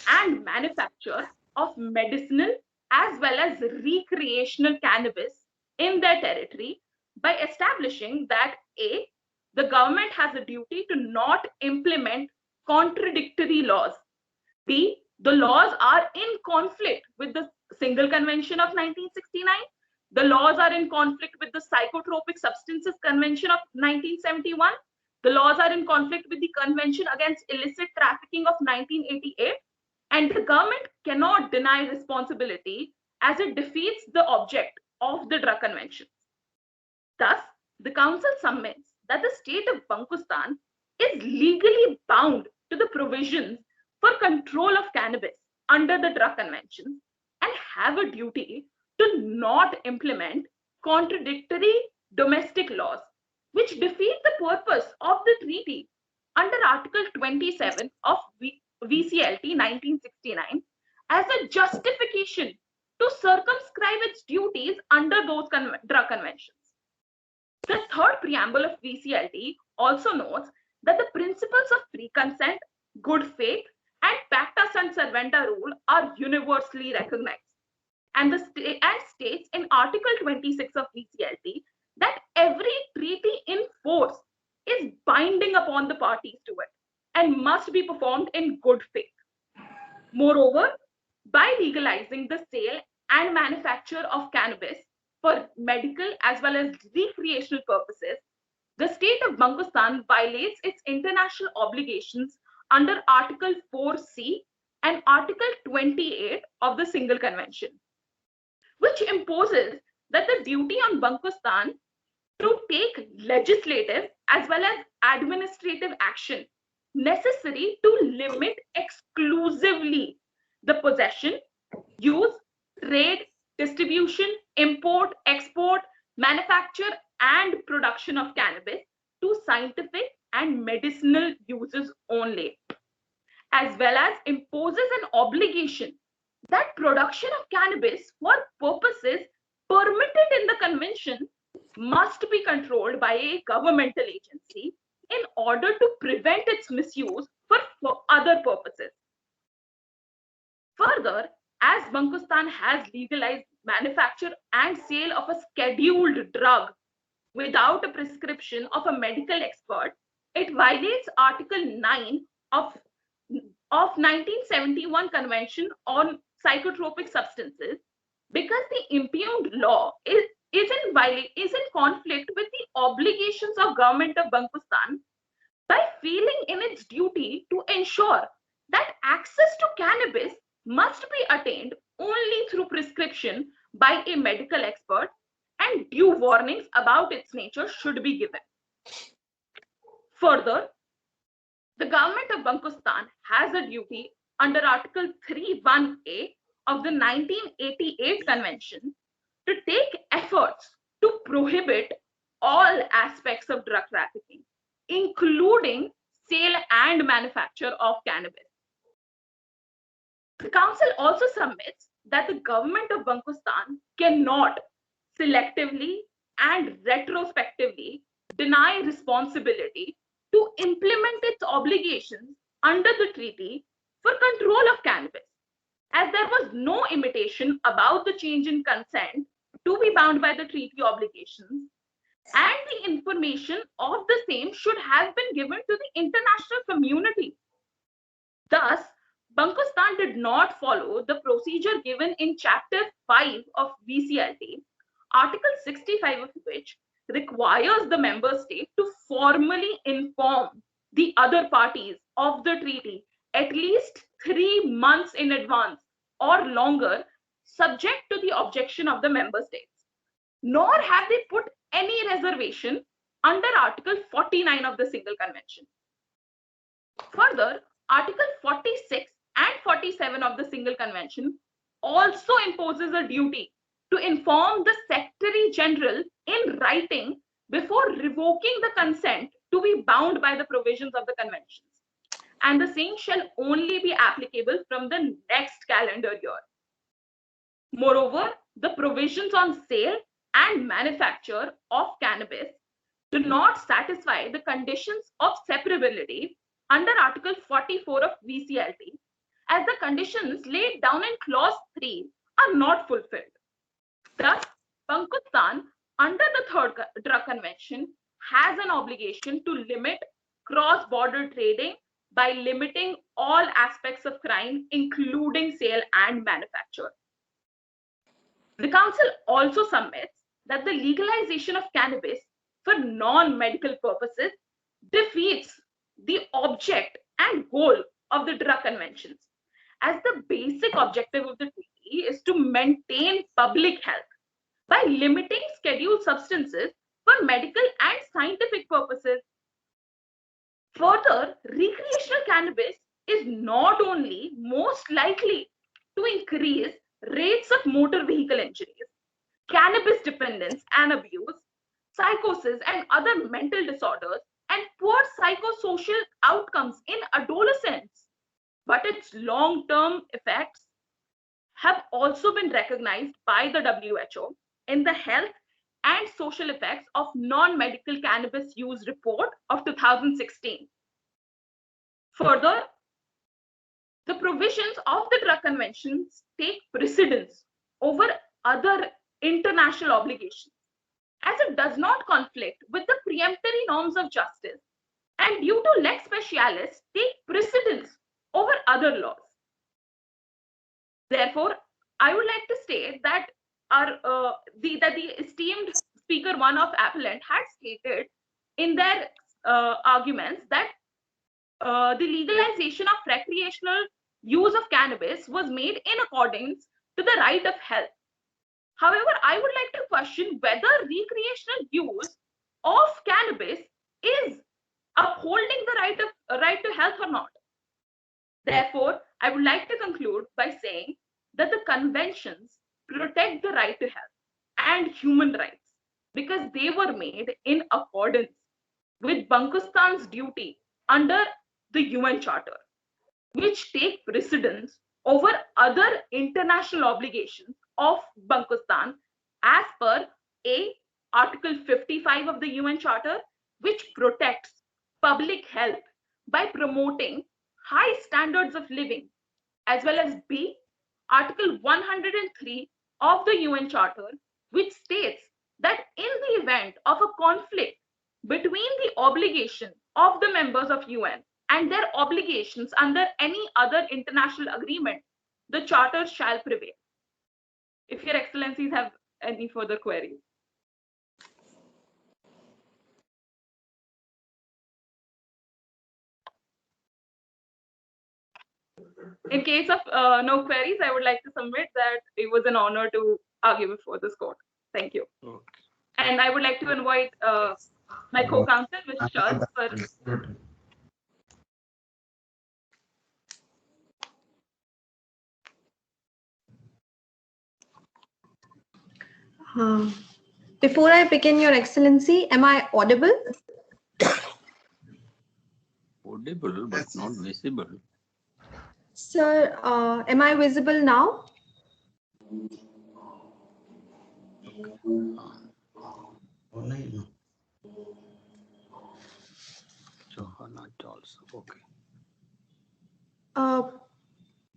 and manufacture of medicinal as well as recreational cannabis in their territory by establishing that A, the government has a duty to not implement contradictory laws. B, the laws are in conflict with the Single Convention of 1969. The laws are in conflict with the Psychotropic Substances Convention of 1971. The laws are in conflict with the Convention Against Illicit Trafficking of 1988. And the government cannot deny responsibility as it defeats the object of the Drug Convention. Thus, the Council submits that the state of Bankustan is legally bound to the provisions for control of cannabis under the Drug Convention and have a duty to not implement contradictory domestic laws which defeat the purpose of the treaty under Article 27 of VCLT 1969 as a justification to circumscribe its duties under those drug conventions. The third preamble of VCLT also notes that the principles of free consent, good faith, and pacta sunt servanda rule are universally recognized. And states in Article 26 of VCLT that every treaty in force is binding upon the parties to it and must be performed in good faith. Moreover, by legalizing the sale and manufacture of cannabis for medical as well as recreational purposes, the state of Bankustan violates its international obligations under Article 4C and Article 28 of the Single Convention, which imposes that the duty on Bankustan to take legislative as well as administrative action necessary to limit exclusively the possession, use, trade, distribution, import, export, manufacture, and production of cannabis to scientific and medicinal uses only, as well as imposes an obligation that production of cannabis for purposes permitted in the convention must be controlled by a governmental agency in order to prevent its misuse for other purposes. Further, as Bankustan has legalized manufacture and sale of a scheduled drug without a prescription of a medical expert, it violates Article 9 of 1971 Convention on Psychotropic Substances because the impugned law is in conflict with the obligations of government of Bankustan by failing in its duty to ensure that access to cannabis must be attained only through prescription by a medical expert and due warnings about its nature should be given. Further, the government of Bankustan has a duty under Article 3(1)(a) of the 1988 Convention to take efforts to prohibit all aspects of drug trafficking, including sale and manufacture of cannabis. The council also submits that the government of Bankustan cannot selectively and retrospectively deny responsibility to implement its obligations under the treaty for control of cannabis, as there was no intimation about the change in consent to be bound by the treaty obligations, and the information of the same should have been given to the international community. Thus, Bankustan did not follow the procedure given in Chapter 5 of VCLT, Article 65 of which requires the member state to formally inform the other parties of the treaty at least 3 months in advance or longer, subject to the objection of the member states. Nor have they put any reservation under Article 49 of the Single Convention. Further, Article 46 and 47 of the Single Convention also imposes a duty to inform the Secretary General in writing before revoking the consent to be bound by the provisions of the conventions. And the same shall only be applicable from the next calendar year. Moreover, the provisions on sale and manufacture of cannabis do not satisfy the conditions of separability under Article 44 of VCLT, as the conditions laid down in Clause 3 are not fulfilled. Thus, Bankustan, under the Third Drug Convention, has an obligation to limit cross-border trading by limiting all aspects of crime, including sale and manufacture. The Council also submits that the legalization of cannabis for non-medical purposes defeats the object and goal of the drug conventions, as the basic objective of the treaty is to maintain public health by limiting scheduled substances for medical and scientific purposes. Further, recreational cannabis is not only most likely to increase rates of motor vehicle injuries, cannabis dependence and abuse, psychosis and other mental disorders, and poor psychosocial outcomes in adolescents, but its long-term effects have also been recognized by the WHO in the Health and Social Effects of Non-Medical Cannabis Use Report of 2016. Further, the provisions of the drug conventions take precedence over other international obligations, as it does not conflict with the preemptory norms of justice, and due to lex specialis take precedence over other laws. Therefore, I would like to state that the esteemed Speaker 1 of Appellant had stated in their arguments that the legalization of recreational use of cannabis was made in accordance to the right of health. However, I would like to question whether recreational use of cannabis is upholding the right to health or not. Therefore, I would like to conclude by saying that the conventions protect the right to health and human rights because they were made in accordance with Bankustan's duty under the UN Charter, which take precedence over other international obligations of Bankustan as per Article 55 of the UN Charter, which protects public health by promoting high standards of living, as well as B, Article 103 of the UN Charter, which states that in the event of a conflict between the obligation of the members of UN and their obligations under any other international agreement, the Charter shall prevail. If Your Excellencies have any further queries. In case of no queries, I would like to submit that it was an honor to argue before this court. Thank you. Okay. And I would like to invite my co-counsel, Ms. Schultz, for Before I begin, Your Excellency, am I audible? Audible, but Yes. not visible. Sir, am I visible now? Oh, no. Johanna Charles. Okay.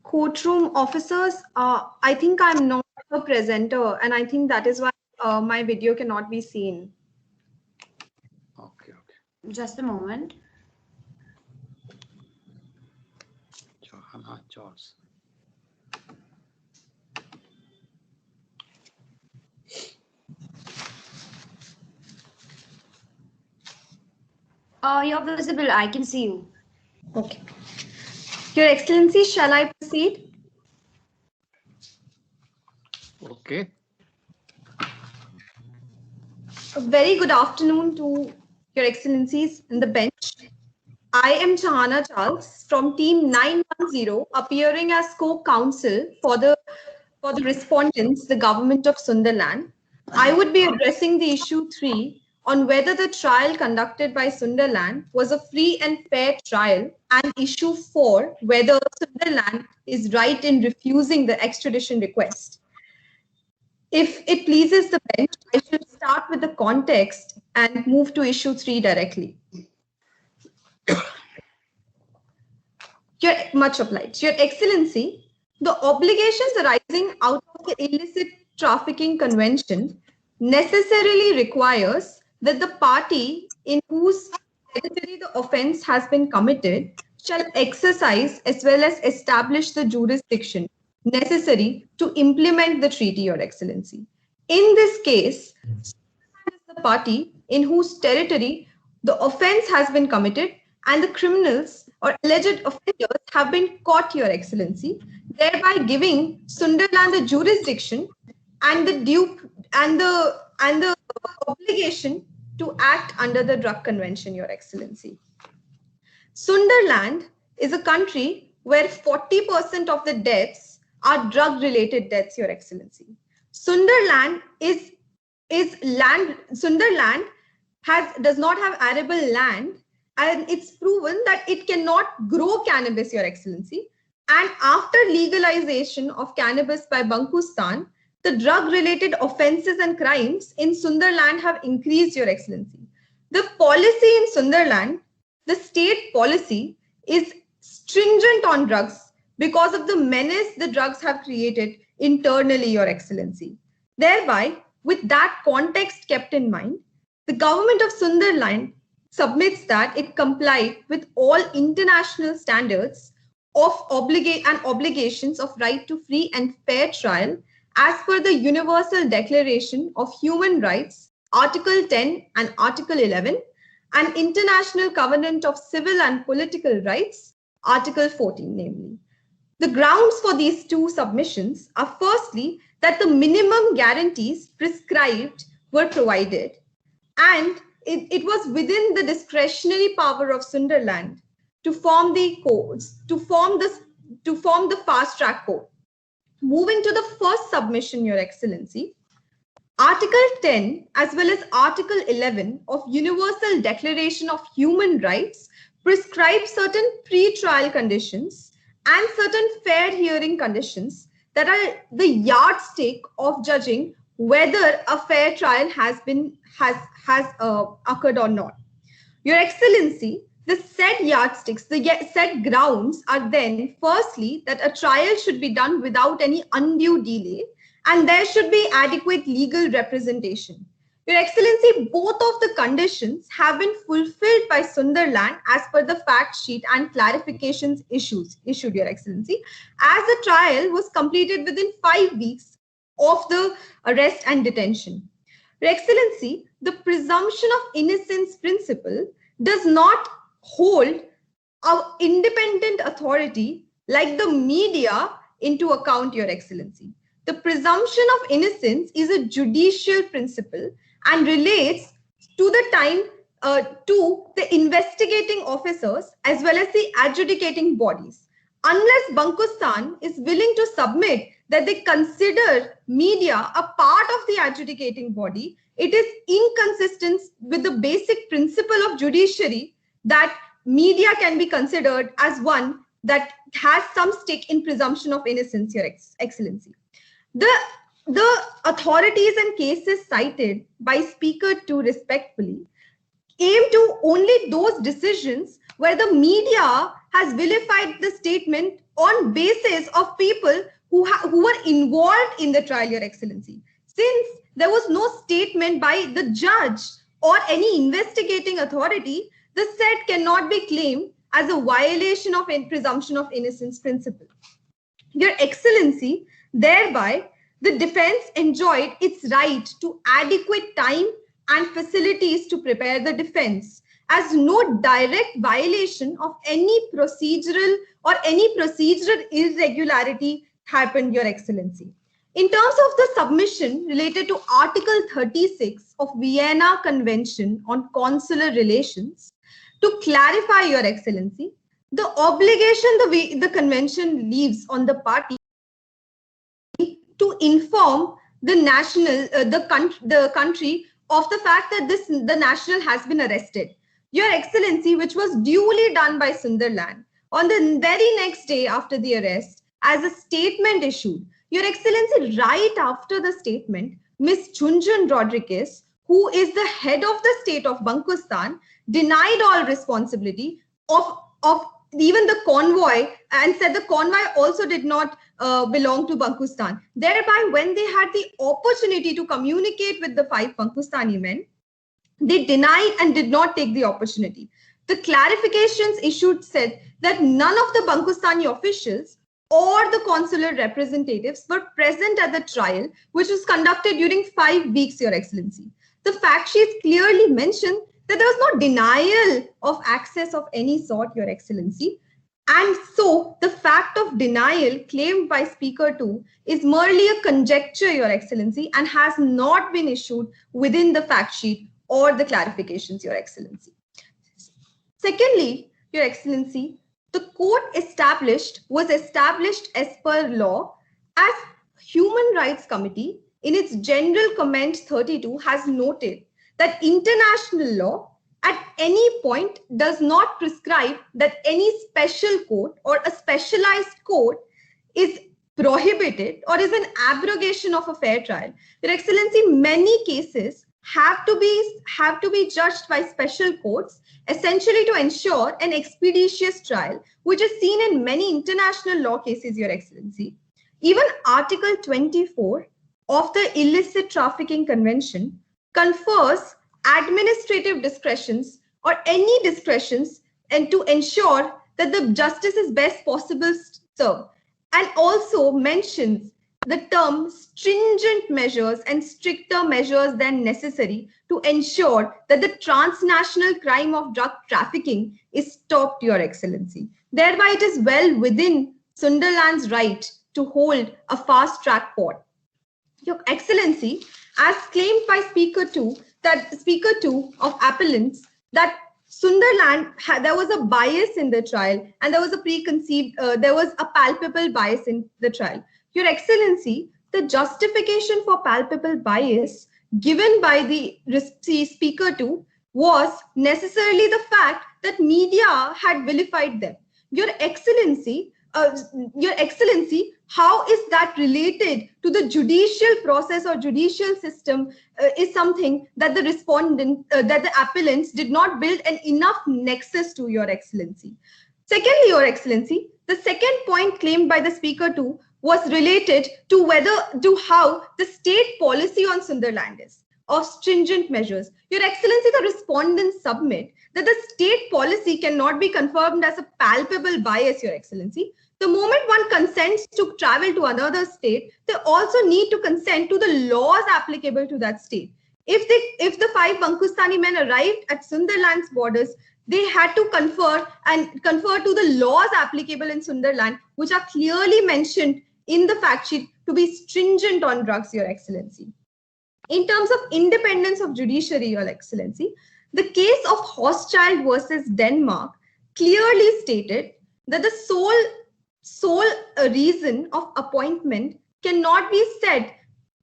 Courtroom officers, I think I'm not a presenter, and I think that is why my video cannot be seen. Okay. Just a moment. Johanna Charles. You're visible. I can see you. Okay. Your Excellency, shall I proceed? Okay. A very good afternoon to Your Excellencies in the bench. I am Johanna Charles from Team 910, appearing as co-counsel for the respondents, the government of Sunderland. I would be addressing the issue 3 on whether the trial conducted by Sunderland was a free and fair trial, and issue 4 whether Sunderland is right in refusing the extradition request. If it pleases the bench, I should start with the context and move to issue 3 directly. Much obliged. Your Excellency, the obligations arising out of the illicit trafficking convention necessarily requires that the party in whose territory the offense has been committed shall exercise as well as establish the jurisdiction necessary to implement the treaty, Your Excellency. In this case, Sunderland is the party in whose territory the offense has been committed and the criminals or alleged offenders have been caught, Your Excellency, thereby giving Sunderland the jurisdiction and the obligation to act under the Drug Convention, Your Excellency. Sunderland is a country where 40% of the deaths are drug-related deaths, Your Excellency. Sunderland does not have arable land, and it's proven that it cannot grow cannabis, Your Excellency. And after legalization of cannabis by Bankustan, the drug-related offenses and crimes in Sunderland have increased, Your Excellency. The policy in Sunderland, the state policy, is stringent on drugs because of the menace the drugs have created internally, Your Excellency. Thereby, with that context kept in mind, the government of Sunderland submits that it complied with all international standards of obligations of right to free and fair trial as per the Universal Declaration of Human Rights, Article 10 and Article 11, and International Covenant of Civil and Political Rights, Article 14, namely. The grounds for these two submissions are firstly that the minimum guarantees prescribed were provided, and it was within the discretionary power of Sunderland to form the codes, to form the fast track code. Moving to the first submission, Your Excellency, Article 10 as well as Article 11 of Universal Declaration of Human Rights prescribe certain pre-trial conditions and certain fair hearing conditions that are the yardstick of judging whether a fair trial has occurred or not. Your Excellency, the said yardsticks, the said grounds are then firstly that a trial should be done without any undue delay and there should be adequate legal representation. Your Excellency, both of the conditions have been fulfilled by Sunderland as per the fact sheet and clarifications issued, Your Excellency, as the trial was completed within 5 weeks of the arrest and detention. Your Excellency, the presumption of innocence principle does not hold an independent authority like the media into account, Your Excellency. The presumption of innocence is a judicial principle and relates to the time to the investigating officers as well as the adjudicating bodies. Unless Bankustan is willing to submit that they consider media a part of the adjudicating body, it is inconsistent with the basic principle of judiciary that media can be considered as one that has some stake in presumption of innocence, Your Excellency. The authorities and cases cited by Speaker 2 respectfully aim to only those decisions where the media has vilified the statement on basis of people who were involved in the trial, Your Excellency. Since there was no statement by the judge or any investigating authority, the said cannot be claimed as a violation of presumption of innocence principle. Your Excellency, thereby, the defense enjoyed its right to adequate time and facilities to prepare the defense, as no direct violation of any procedural irregularity happened, Your Excellency. In terms of the submission related to Article 36 of Vienna Convention on Consular Relations, to clarify, Your Excellency, the obligation the convention leaves on the party to inform the country of the fact that the national has been arrested. Your Excellency, which was duly done by Sunderland on the very next day after the arrest, as a statement issued. Your Excellency, right after the statement, Ms. Gunjan Rodriguez, who is the head of the state of Bantustan, denied all responsibility of even the convoy and said the convoy also did not belong to Bantustan. Thereby, when they had the opportunity to communicate with the 5 Bankustani men, they denied and did not take the opportunity. The clarifications issued said that none of the Bankustani officials or the consular representatives were present at the trial, which was conducted during 5 weeks, Your Excellency. The fact sheets clearly mentioned that there was no denial of access of any sort, Your Excellency. And so the fact of denial claimed by Speaker 2 is merely a conjecture, Your Excellency, and has not been issued within the fact sheet or the clarifications, Your Excellency. Secondly, Your Excellency, the court was established as per law as Human Rights Committee in its General Comment 32 has noted that international law at any point does not prescribe that any special court or a specialized court is prohibited or is an abrogation of a fair trial. Your Excellency, many cases have to be judged by special courts, essentially to ensure an expeditious trial, which is seen in many international law cases, Your Excellency. Even Article 24 of the Illicit Trafficking Convention confers administrative discretions or any discretions and to ensure that the justice is best possible served, and also mentions the term stringent measures and stricter measures than necessary to ensure that the transnational crime of drug trafficking is stopped, Your Excellency. Thereby, it is well within Sunderland's right to hold a fast-track court. Your Excellency, as claimed by Speaker 2 of appellants, that Sunderland, there was a bias in the trial and there was a palpable bias in the trial. Your Excellency, the justification for palpable bias given by the Speaker 2 was necessarily the fact that media had vilified them. Your Excellency, how is that related to the judicial process or judicial system is something that the appellants did not build an enough nexus to, Your Excellency. Secondly, Your Excellency, the second point claimed by the Speaker 2 was related to how the state policy on Sunderland is of stringent measures. Your Excellency, the respondents submit that the state policy cannot be confirmed as a palpable bias, Your Excellency. The moment one consents to travel to another state, they also need to consent to the laws applicable to that state. If the 5 Bankustani men arrived at Sunderland's borders, they had to confer to the laws applicable in Sunderland, which are clearly mentioned in the fact sheet to be stringent on drugs, Your Excellency. In terms of independence of judiciary, Your Excellency, the case of Hochschild versus Denmark clearly stated that the sole reason of appointment cannot be said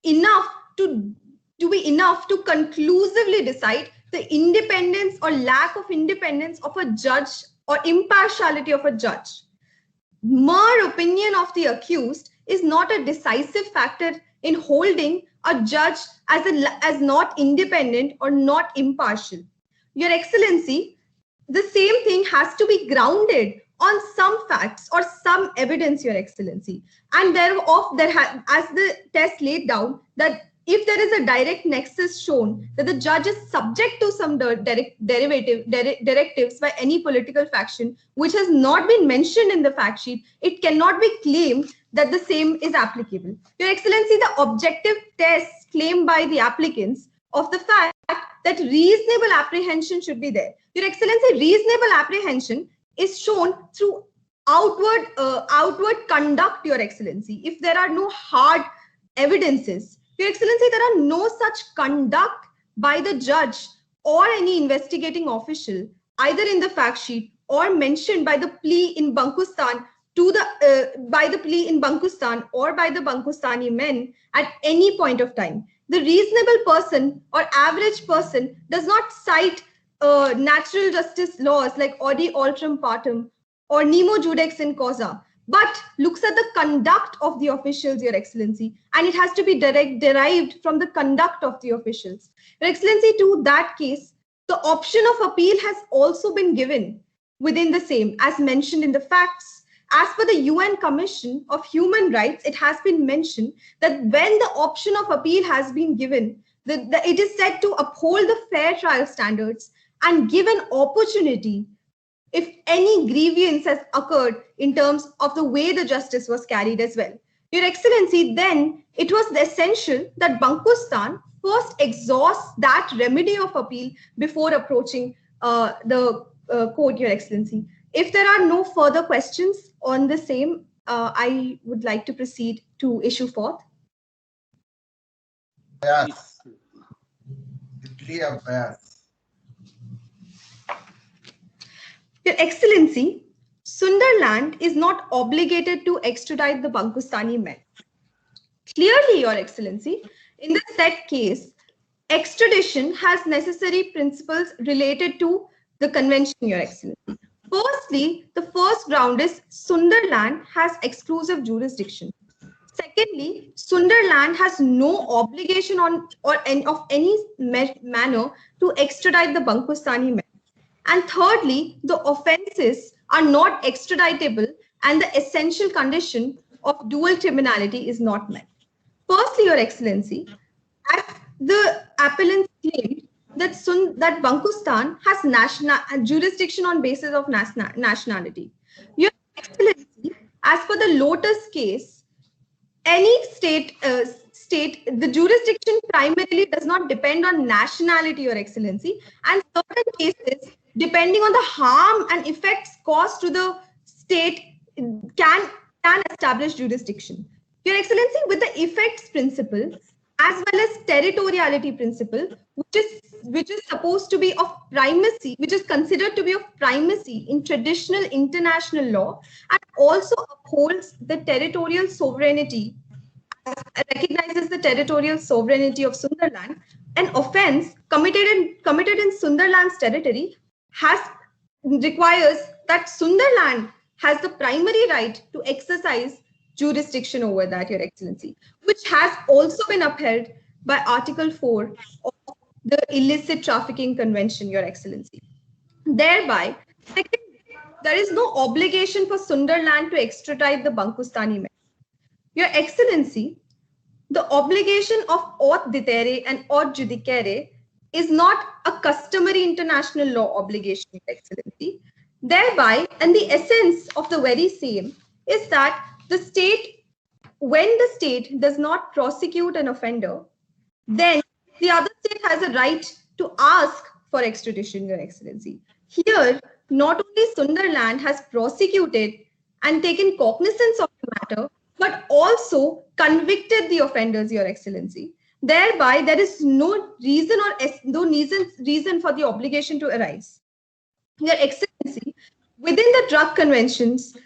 enough to be enough to conclusively decide the independence or lack of independence of a judge or impartiality of a judge. Mere opinion of the accused is not a decisive factor in holding a judge as not independent or not impartial. Your Excellency, the same thing has to be grounded on some facts or some evidence, Your Excellency. And as the test laid down, that if there is a direct nexus shown that the judge is subject to some directives by any political faction, which has not been mentioned in the fact sheet, it cannot be claimed that the same is applicable. Your Excellency, the objective tests claimed by the applicants of the fact that reasonable apprehension should be there. Your Excellency, reasonable apprehension is shown through outward conduct, Your Excellency. If there are no hard evidences, Your Excellency, there are no such conduct by the judge or any investigating official, either in the fact sheet or mentioned by the plea in Bankostan by the plea in Bankostan or by the Bankostani men at any point of time. The reasonable person or average person does not cite natural justice laws like Odi Altrum Partum or Nemo Judex in Causa, but looks at the conduct of the officials, Your Excellency, and it has to be derived from the conduct of the officials. Your Excellency, to that case, the option of appeal has also been given within the same, as mentioned in the facts. As per the UN Commission of Human Rights, it has been mentioned that when the option of appeal has been given, it is said to uphold the fair trial standards and give an opportunity if any grievance has occurred in terms of the way the justice was carried as well. Your Excellency, then it was essential that Bankostan first exhaust that remedy of appeal before approaching the court, Your Excellency. If there are no further questions on the same, I would like to proceed to issue forth. Yes. Degree of bias. Your Excellency, Sunderland is not obligated to extradite the Bankostani men. Clearly, Your Excellency, in the said case, extradition has necessary principles related to the convention, Your Excellency. Firstly, the first ground is Sunderland has exclusive jurisdiction. Secondly, Sunderland has no obligation of any manner to extradite the Bankostani men. And thirdly, the offences are not extraditable and the essential condition of dual criminality is not met. Firstly, Your Excellency, as the appellant claimed that Bankostan has jurisdiction on basis of nationality. Your Excellency, as per the Lotus case, any state, the jurisdiction primarily does not depend on nationality, Your Excellency, and certain cases, depending on the harm and effects caused to the state, can establish jurisdiction. Your Excellency, with the effects principle, as well as territoriality principle, which is supposed to be of primacy, which is considered to be of primacy in traditional international law, and also upholds the territorial sovereignty, recognizes the territorial sovereignty of Sunderland. An offense committed in Sunderland's territory requires that Sunderland has the primary right to exercise jurisdiction over that, Your Excellency, which has also been upheld by Article 4 of the Illicit Trafficking Convention, Your Excellency. Thereby, secondly, there is no obligation for Sunderland to extradite the Bankostani men. Your Excellency, the obligation of aut ditere and aut judicere is not a customary international law obligation, Your Excellency. Thereby, and the essence of the very same is that when the state does not prosecute an offender, then the other state has a right to ask for extradition, Your Excellency. Here, not only Sunderland has prosecuted and taken cognizance of the matter, but also convicted the offenders, Your Excellency. Thereby, there is no reason for the obligation to arise. Your Excellency, within the drug conventions,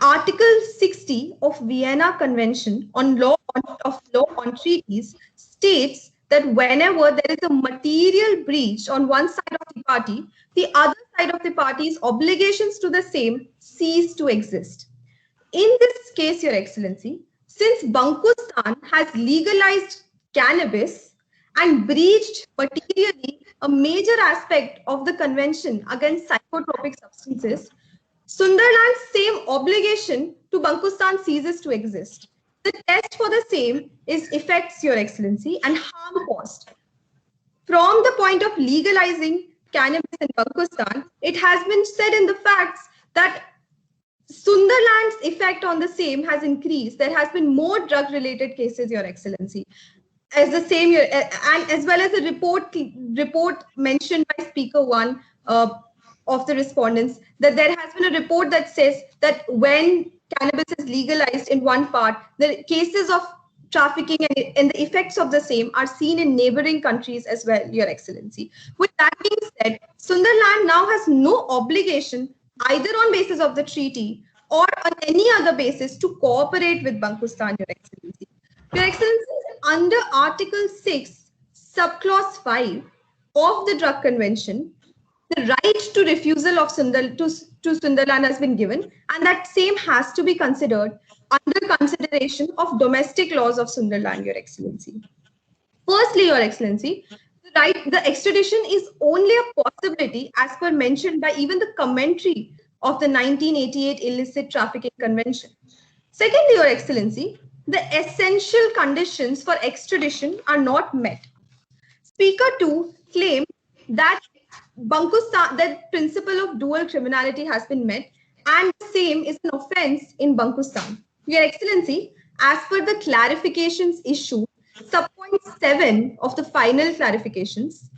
Article 60 of Vienna Convention on Law on Treaties states that whenever there is a material breach on one side of the party, the other side of the party's obligations to the same cease to exist. In this case, Your Excellency, since Bankustan has legalized cannabis and breached materially a major aspect of the Convention against Psychotropic Substances, Sunderland's same obligation to Bankustan ceases to exist. The test for the same is effects, Your Excellency, and harm caused. From the point of legalizing cannabis in Bankustan, it has been said in the facts that Sunderland's effect on the same has increased. There has been more drug-related cases, Your Excellency. As the same year, and as well as a report mentioned by Speaker 1 of the respondents, that there has been a report that says that when cannabis is legalized in one part, the cases of trafficking and the effects of the same are seen in neighboring countries as well, Your Excellency. With that being said, Sunderland now has no obligation either on basis of the treaty or on any other basis to cooperate with Bankustan, Your Excellency. Your Excellency, under Article 6, Subclause 5 of the Drug Convention, the right to refusal of Sunderland has been given, and that same has to be considered under consideration of domestic laws of Sunderland, Your Excellency. Firstly, Your Excellency, the extradition is only a possibility as per mentioned by even the commentary of the 1988 Illicit Trafficking Convention. Secondly, Your Excellency, the essential conditions for extradition are not met. Speaker 2 claimed that Bankustan, that principle of dual criminality has been met, and the same is an offense in Bankustan. Your Excellency, as per the clarifications issued, subpoint 7 of the final clarifications,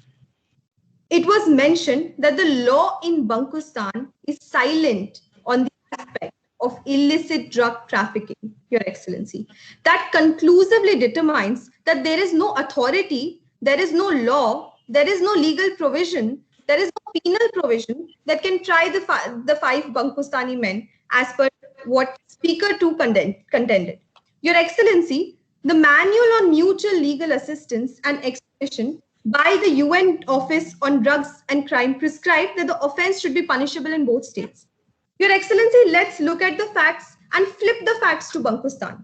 it was mentioned that the law in Bankustan is silent on the aspect of illicit drug trafficking, Your Excellency. That conclusively determines that there is no authority, there is no law, there is no legal provision, there is no penal provision that can try the 5 Bankustani men as per what Speaker 2 contended. Your Excellency, the Manual on Mutual Legal Assistance and Extradition by the UN Office on Drugs and Crime prescribed that the offense should be punishable in both states. Your Excellency, let's look at the facts and flip the facts to Bankustan.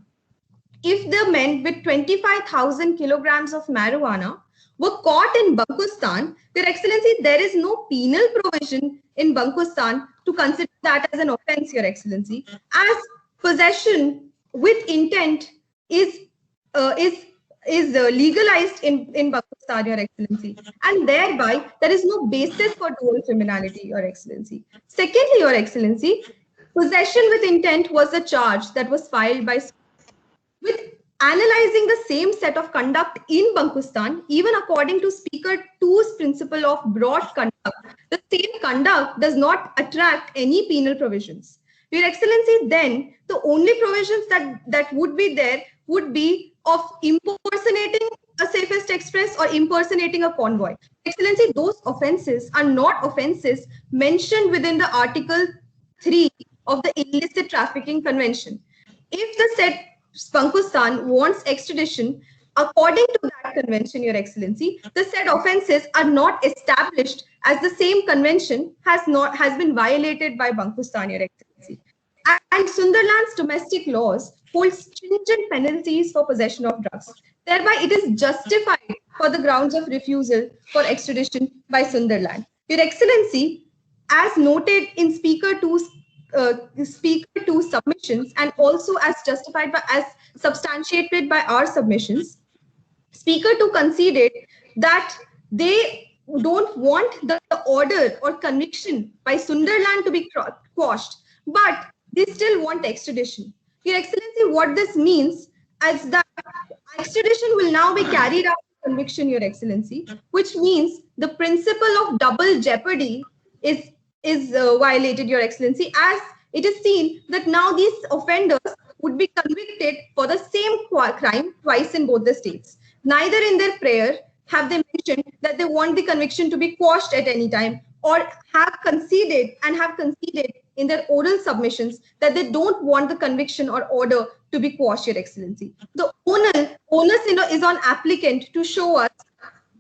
If the men with 25,000 kilograms of marijuana were caught in Bankustan, Your Excellency, there is no penal provision in Bankustan to consider that as an offense, Your Excellency, as possession with intent is legalized in Bankustan, Your Excellency, and thereby there is no basis for dual criminality, Your Excellency. Secondly, Your Excellency, possession with intent was a charge that was filed by. With analyzing the same set of conduct in Bankustan, even according to Speaker 2's principle of broad conduct, the same conduct does not attract any penal provisions. Your Excellency, then the only provisions that would be there would be of impersonating a safest express or impersonating a convoy. Excellency, those offenses are not offenses mentioned within the Article 3 of the Illicit Trafficking Convention. If the said Bankustan wants extradition, according to that convention, Your Excellency, the said offenses are not established as the same convention has been violated by Bankustan, Your Excellency. And Sunderland's domestic laws hold stringent penalties for possession of drugs. Thereby, it is justified for the grounds of refusal for extradition by Sunderland. Your Excellency, as noted in Speaker 2's submissions and also as justified by, as substantiated by our submissions, Speaker 2 conceded that they don't want the order or conviction by Sunderland to be quashed, but they still want extradition. Your Excellency, what this means is that extradition will now be carried out with conviction, Your Excellency, which means the principle of double jeopardy is violated, Your Excellency, as it is seen that now these offenders would be convicted for the same crime twice in both the states. Neither in their prayer have they mentioned that they want the conviction to be quashed at any time, or have conceded in their oral submissions that they don't want the conviction or order to be quashed, Your Excellency. The onus is on applicant to show us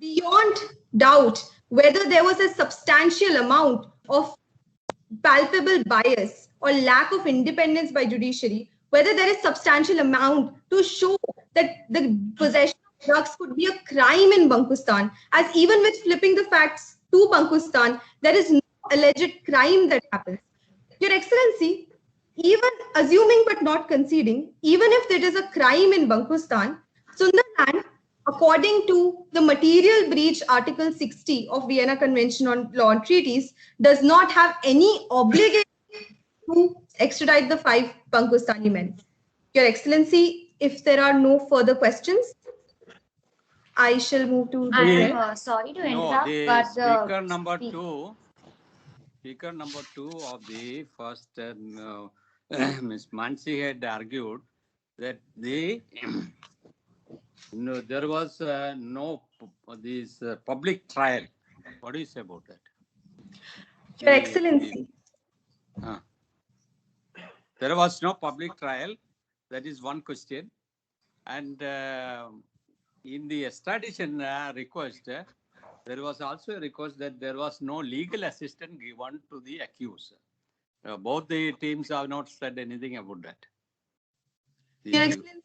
beyond doubt whether there was a substantial amount of palpable bias or lack of independence by judiciary, whether there is substantial amount to show that the possession of drugs could be a crime in Bankustan, as even with flipping the facts to Bankustan, there is no alleged crime that happens. Your Excellency, even assuming but not conceding, even if there is a crime in Bankustan, Sunderland, according to the material breach Article 60 of Vienna Convention on Law and Treaties, does not have any obligation to extradite the 5 Bankustani men. Your Excellency, if there are no further questions, I shall move to the I'm sorry to interrupt, but speaker number two of the first Ms. Mansi had argued that there was no public trial. What do you say about that? Your Excellency. There was no public trial. That is one question. And in the extradition request, there was also a request that there was no legal assistance given to the accused. Both the teams have not said anything about that.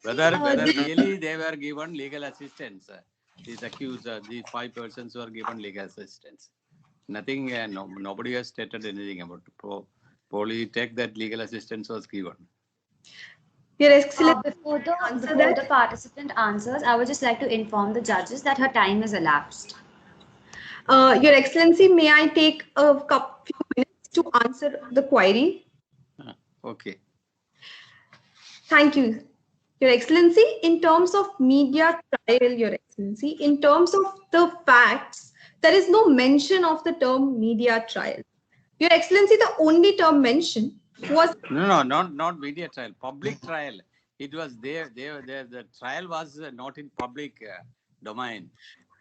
Whether really they were given legal assistance, these accused, the 5 persons were given legal assistance. Nothing, nobody has stated anything about it. Probably take that legal assistance was given. Your Excellency, before the participant answers, I would just like to inform the judges that her time is elapsed. Your Excellency, may I take a few minutes to answer the query? Okay. Thank you. Your Excellency, in terms of media trial, Your Excellency, in terms of the facts, there is no mention of the term media trial. Your Excellency, the only term mentioned was... No, not media trial, public trial. It was there. The trial was not in public domain.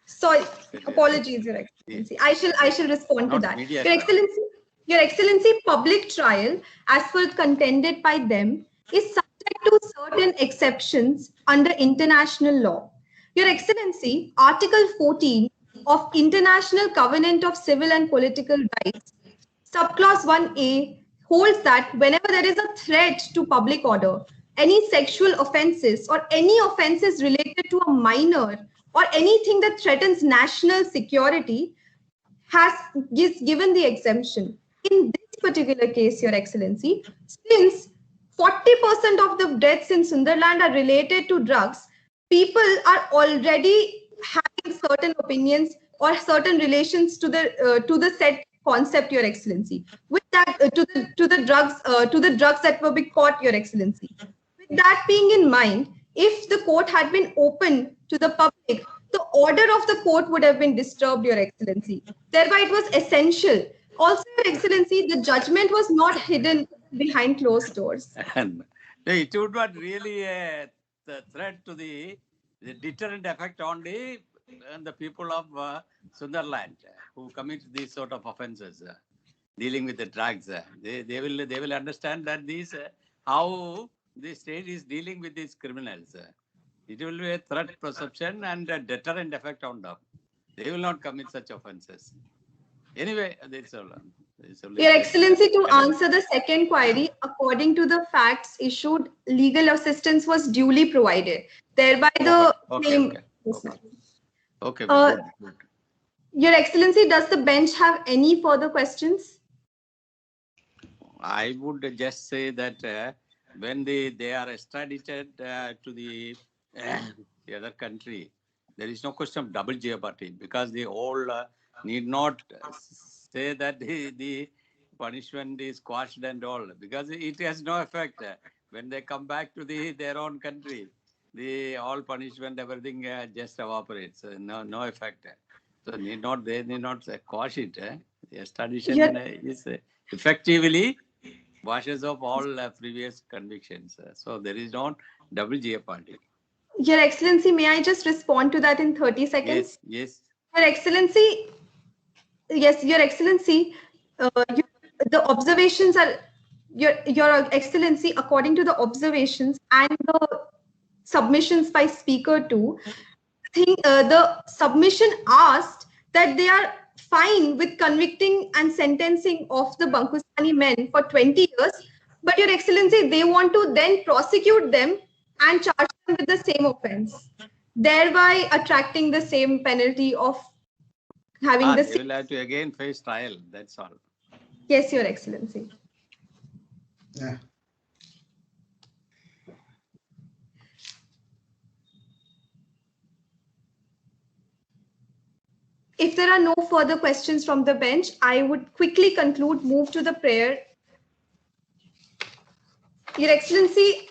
Sorry, apologies, Your Excellency. I shall respond to that. Your Excellency, public trial, as per contended by them, is subject to certain exceptions under international law. Your Excellency, Article 14 of International Covenant of Civil and Political Rights, subclause 1A, holds that whenever there is a threat to public order, any sexual offenses or any offenses related to a minor or anything that threatens national security is given the exemption. In this particular case, Your Excellency, since 40% of the deaths in Sunderland are related to drugs, people are already having certain opinions or certain relations to the said concept, Your Excellency. With that, to the drugs that were being caught, Your Excellency. With that being in mind, if the court had been open to the public, the order of the court would have been disturbed, Your Excellency. Thereby, it was essential. Also, Your Excellency, the judgment was not hidden behind closed doors. It would not really the threat to the deterrent effect on the people of Sunderland who commit these sort of offences, dealing with the drugs. They will understand that these how the state is dealing with these criminals. It will be a threat perception and a deterrent effect on them. They will not commit such offences. Anyway, that's all. Your Excellency, to answer the second query, according to the facts issued, legal assistance was duly provided. Thereby, the claim. Okay. Good. Your Excellency, does the bench have any further questions? I would just say that when they are extradited to the other country, there is no question of double jeopardy because they all need not say that the punishment is quashed and all, because it has no effect. When they come back to their own country, all punishment, everything just evaporates. No effect. So they need not quash it. The extradition is effectively washes off all previous convictions. So there is not double jeopardy. Your Excellency, may I just respond to that in 30 seconds? Yes. Your Excellency, yes, Your Excellency, the observations are Your Excellency, according to the observations and the submissions by Speaker 2, the submission asked that they are fine with convicting and sentencing of the Bankustani men for 20 years, but Your Excellency, they want to then prosecute them and charge them with the same offense, thereby attracting the same penalty of having the They same. will have to again face trial. That's all. Yes, Your Excellency. Yeah. If there are no further questions from the bench, I would quickly move to the prayer. Your Excellency,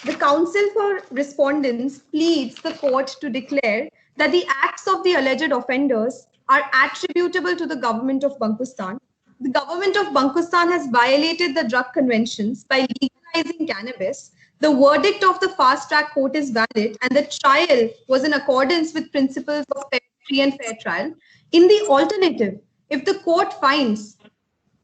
the Council for Respondents pleads the court to declare that the acts of the alleged offenders are attributable to the government of Bankistan. The government of Bankistan has violated the drug conventions by legalizing cannabis. The verdict of the fast track court is valid and the trial was in accordance with principles of free and fair trial. In the alternative, if the court does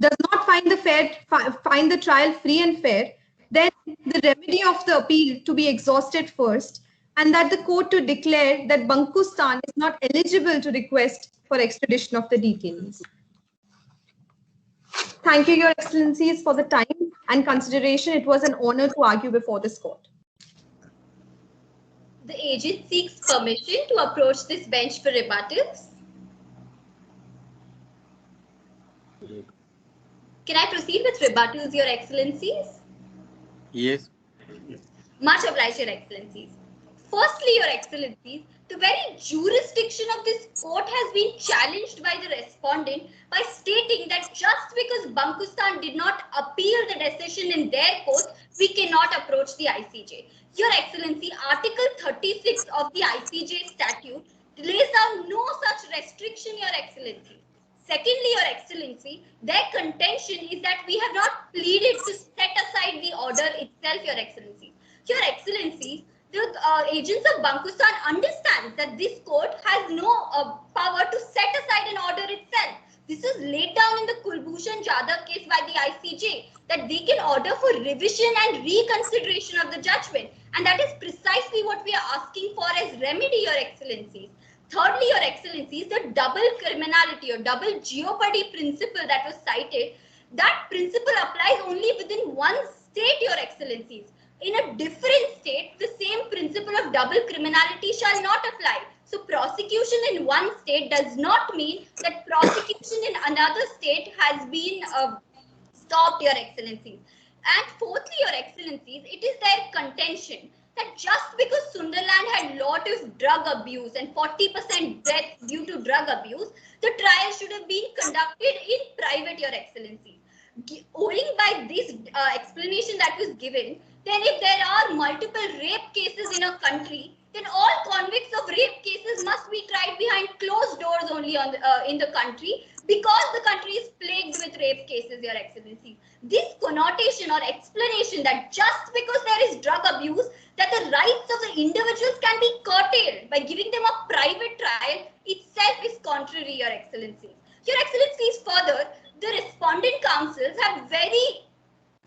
not find the trial free and fair, then the remedy of the appeal to be exhausted first, and that the court to declare that Bankistan is not eligible to request for extradition of the detainees. Thank you, Your Excellencies, for the time and consideration. It was an honor to argue before this court. The agent seeks permission to approach this bench for rebuttals. Can I proceed with rebuttals, Your Excellencies? Yes. Much obliged, Your Excellencies. Firstly, Your Excellencies, the very jurisdiction of this court has been challenged by the respondent by stating that just because Bankistan did not appeal the decision in their court, we cannot approach the ICJ. Your Excellency, Article 36 of the ICJ statute lays down no such restriction, Your Excellency. Secondly, Your Excellency, their contention is that we have not pleaded to set aside the order itself, Your Excellency. Your Excellency, the agents of Bankistan understand that this court has no power to set aside an order itself. This is laid down in the Kulbhushan Jadhav case by the ICJ, that they can order for revision and reconsideration of the judgment. And that is precisely what we are asking for as remedy, Your Excellencies. Thirdly, Your Excellencies, the double criminality or double jeopardy principle that was cited, that principle applies only within one state, Your Excellencies. In a different state, the same principle of double criminality shall not apply. So prosecution in one state does not mean that prosecution in another state has been stopped, Your Excellencies. And fourthly, Your Excellencies, it is their contention that just because Sunderland had a lot of drug abuse and 40% deaths due to drug abuse, the trial should have been conducted in private, Your Excellency. Owing by this explanation that was given, then if there are multiple rape cases in a country, then all convicts of rape cases must be tried behind closed doors only in the country, because the country is plagued with rape cases, Your Excellency. This connotation or explanation that just because there is drug abuse, that the rights of the individuals can be curtailed by giving them a private trial itself is contrary, Your Excellency. Your Excellencies, further, the respondent councils have very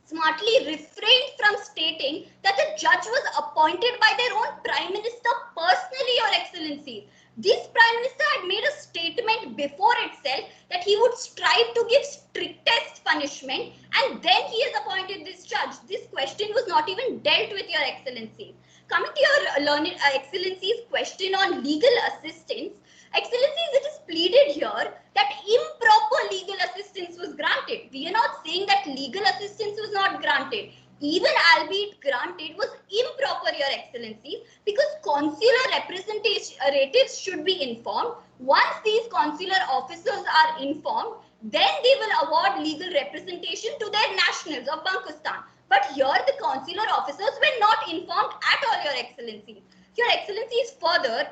smartly refrained from stating that the judge was appointed by their own Prime Minister personally, Your Excellency. This Prime Minister had made a statement before itself that he would strive to give strictest punishment, and then he has appointed this judge. This question was not even dealt with, Your Excellency. Coming to Your learned Excellency's question on legal assistance, Excellencies, it is pleaded here that improper legal assistance was granted. We are not saying that legal assistance was not granted. Even albeit granted was improper, Your Excellencies, because consular representatives should be informed. Once these consular officers are informed, then they will award legal representation to their nationals of Bankistan. But here the consular officers were not informed at all, Your Excellencies. Your Excellencies, further,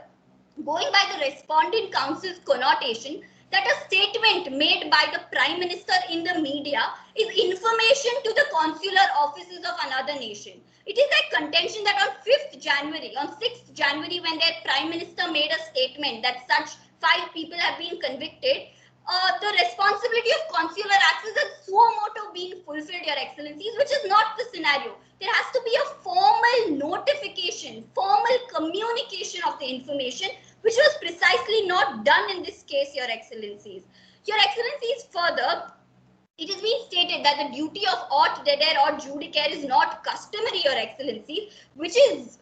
going by the respondent council's connotation that a statement made by the Prime Minister in the media is information to the consular offices of another nation. It is their contention that on 6th January, when their Prime Minister made a statement that such 5 people have been convicted, the responsibility of consular access and suo motu being fulfilled, Your Excellencies, which is not the scenario. There has to be a formal notification, formal communication of the information, which was precisely not done in this case, Your Excellencies. Your Excellencies, further, it has been stated that the duty of aut dedere or judicare is not customary, Your Excellencies, which is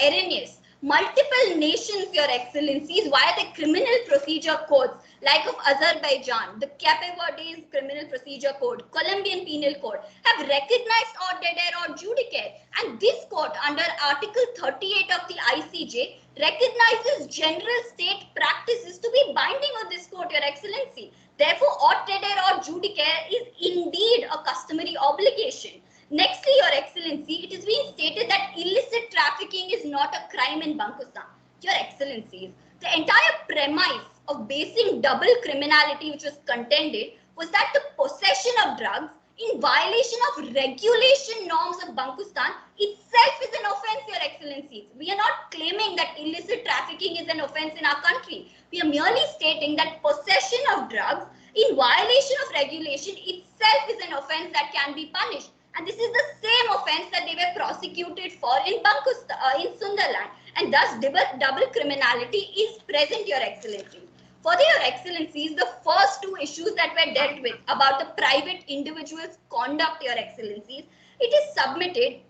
erroneous. Multiple nations, Your Excellencies, via the criminal procedure codes, like of Azerbaijan, the Cape Verde's criminal procedure code, Colombian penal code, have recognized aut dedere or judicare. And this court, under Article 38 of the ICJ, recognizes general state practices to be binding on this court, Your Excellency. Therefore, aut dedere or judicare is indeed a customary obligation. Nextly, Your Excellency, it has been stated that illicit trafficking is not a crime in Bankustan. Your Excellencies, the entire premise of basing double criminality which was contended was that the possession of drugs in violation of regulation norms of Bankustan itself is an offense, Your Excellencies. We are not claiming that illicit trafficking is an offense in our country. We are merely stating that possession of drugs in violation of regulation itself is an offense that can be punished. And this is the same offense that they were prosecuted for in Bankustan, in Sunderland. And thus double criminality is present, Your Excellencies. Further, Your Excellencies, the first two issues that were dealt with about the private individual's conduct, Your Excellencies, it is submitted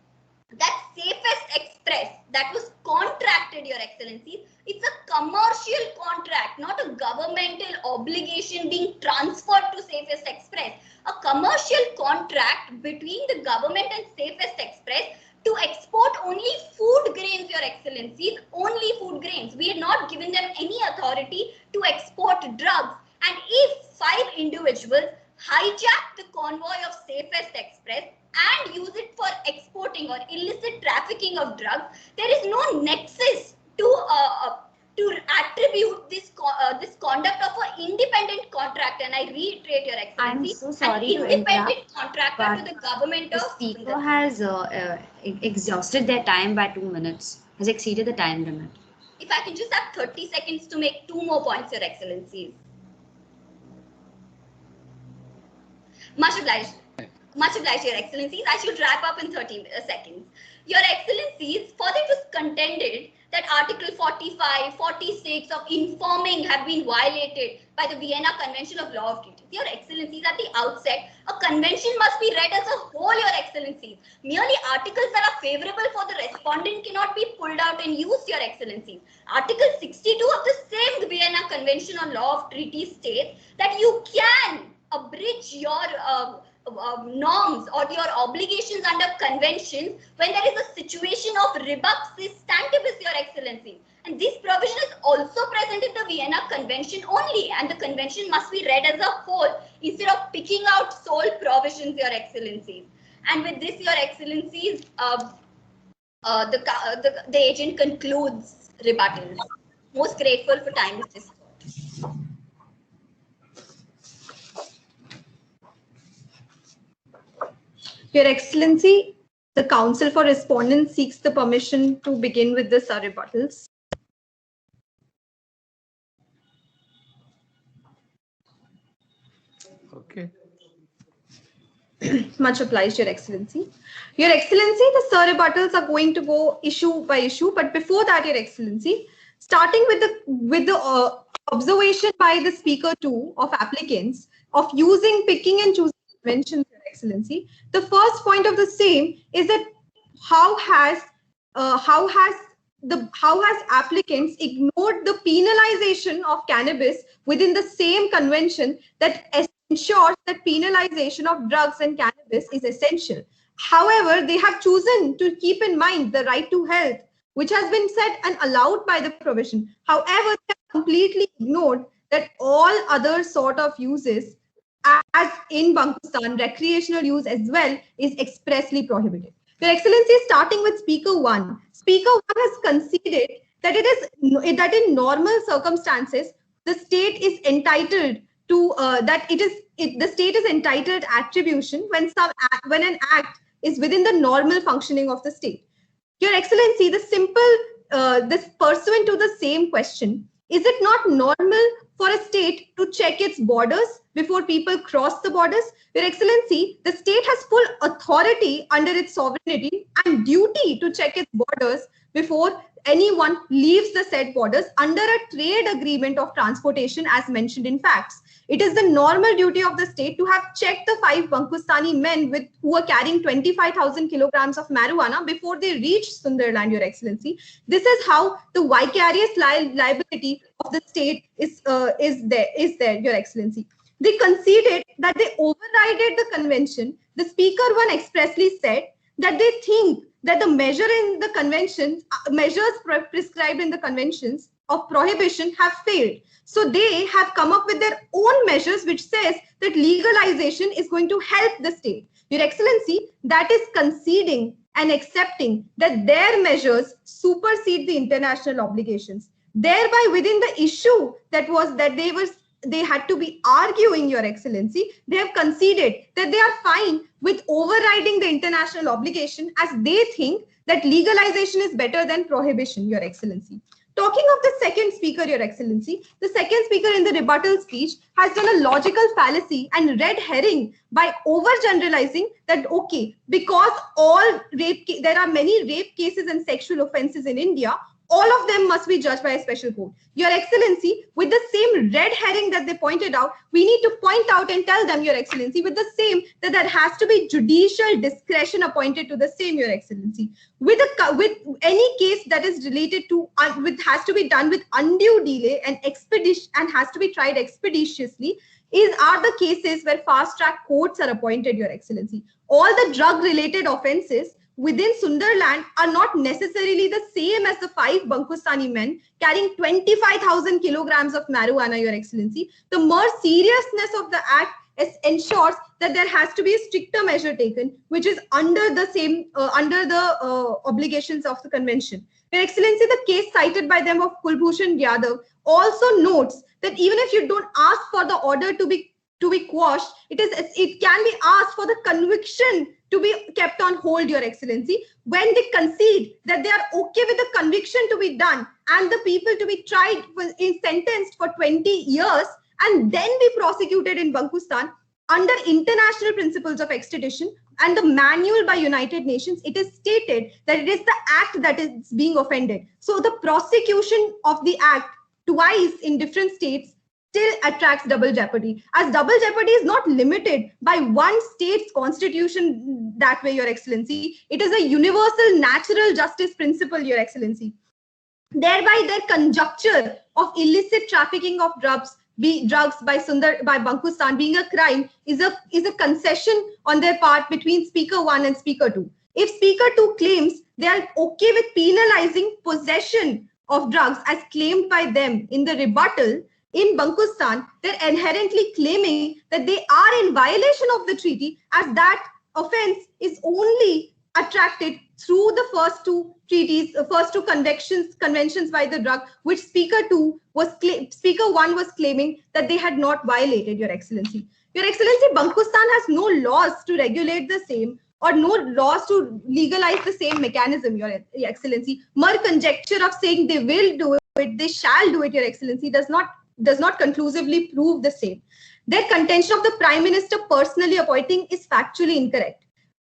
that Safest Express that was contracted, Your Excellencies, it's a commercial contract, not a governmental obligation being transferred to Safest Express. A commercial contract between the government and Safest Express to export only food grains, Your Excellencies, only food grains. We had not given them any authority to export drugs. And if 5 individuals hijack the convoy of Safest Express and use it for exporting or illicit trafficking of drugs, there is no nexus to attribute this conduct of an independent contractor. And I reiterate, Your Excellency, I'm so sorry an to independent interrupt, contractor to the government the of speaker has exhausted their time by 2 minutes, has exceeded the time limit. If I can just have 30 seconds to make 2 more points, Your Excellencies. Much obliged. Much obliged, Your Excellencies. I should wrap up in 30 seconds. Your Excellencies, further it was contended that Article 45, 46 of informing have been violated by the Vienna Convention of Law of Treaties. Your Excellencies, at the outset, a convention must be read as a whole, Your Excellencies. Merely articles that are favorable for the respondent cannot be pulled out and used, Your Excellencies. Article 62 of the same Vienna Convention on Law of Treaties states that you can abridge your norms or your obligations under conventions when there is a situation of rebuxis stantibus, Your Excellency. And this provision is also present in the Vienna Convention only, and the convention must be read as a whole instead of picking out sole provisions, Your Excellencies. And with this, Your Excellencies, the agent concludes rebuttals. Most grateful for time with this court. Your Excellency, the Counsel for Respondents seeks the permission to begin with the rebuttals. Okay. Much obliged, Your Excellency. Your Excellency, the rebuttals are going to go issue by issue, but before that, Your Excellency, starting with the observation by the Speaker 2 of applicants of using picking and choosing conventions, Your Excellency, the first point of the same is that how has applicants ignored the penalization of cannabis within the same convention that ensures that penalization of drugs and cannabis is essential. However, they have chosen to keep in mind the right to health, which has been set and allowed by the provision. However, they have completely ignored that all other sort of uses, as in Bankustan, recreational use as well, is expressly prohibited. Your Excellency, starting with Speaker 1. Speaker 1 has conceded that that in normal circumstances, the state is entitled to the state is entitled attribution when an act is within the normal functioning of the state. Your Excellency, this pursuant to the same question, is it not normal for a state to check its borders before people cross the borders. Your Excellency, the state has full authority under its sovereignty and duty to check its borders before anyone leaves the said borders under a trade agreement of transportation as mentioned in facts. It is the normal duty of the state to have checked the 5 Bankustani men who were carrying 25,000 kilograms of marijuana before they reached Sunderland, Your Excellency. This is how the vicarious liability of the state is there, Your Excellency. They conceded that they overrided the convention. The Speaker one expressly said that they think that the measure in the convention, measures prescribed in the conventions of prohibition have failed. So they have come up with their own measures which says that legalization is going to help the state. Your Excellency, that is conceding and accepting that their measures supersede the international obligations. Thereby, within the issue that they had to be arguing, Your Excellency, they have conceded that they are fine with overriding the international obligation as they think that legalization is better than prohibition, Your Excellency. Talking of the second speaker, Your Excellency, the second speaker in the rebuttal speech has done a logical fallacy and red herring by overgeneralizing that, okay, because there are many rape cases and sexual offenses in India, all of them must be judged by a special court. Your Excellency, with the same red herring that they pointed out, we need to point out and tell them, Your Excellency, with the same, that there has to be judicial discretion appointed to the same, Your Excellency. With any case that is related to, has to be done with undue delay and has to be tried expeditiously, are the cases where fast-track courts are appointed, Your Excellency. All the drug-related offenses within Sunderland are not necessarily the same as the 5 Bankustani men carrying 25,000 kilograms of marijuana, Your Excellency. The more seriousness of the act ensures that there has to be a stricter measure taken, which is under the obligations of the convention. Your Excellency, the case cited by them of Kulbhushan Yadav also notes that even if you don't ask for the order to be quashed, it can be asked for the conviction to be kept on hold, Your Excellency, when they concede that they are okay with the conviction to be done and the people to be tried sentenced for 20 years and then be prosecuted in Bankustan under international principles of extradition and the manual by United Nations. It is stated that it is the act that is being offended. So the prosecution of the act twice in different states still attracts double jeopardy, as double jeopardy is not limited by one state's constitution that way, Your Excellency. It is a universal natural justice principle, Your Excellency. Thereby, their conjecture of illicit trafficking of drugs by Bankustan being a crime is a concession on their part between Speaker 1 and Speaker 2. If Speaker 2 claims they are okay with penalizing possession of drugs as claimed by them in the rebuttal, in Bankustan, they're inherently claiming that they are in violation of the treaty, as that offense is only attracted through the first two treaties, first two conventions by the drug, which Speaker 1 was claiming that they had not violated, Your Excellency. Your Excellency, Bankustan has no laws to regulate the same or no laws to legalize the same mechanism, Your Excellency. Mere conjecture of saying they will do it, they shall do it, Your Excellency, does not conclusively prove the same. Their contention of the Prime Minister personally appointing is factually incorrect.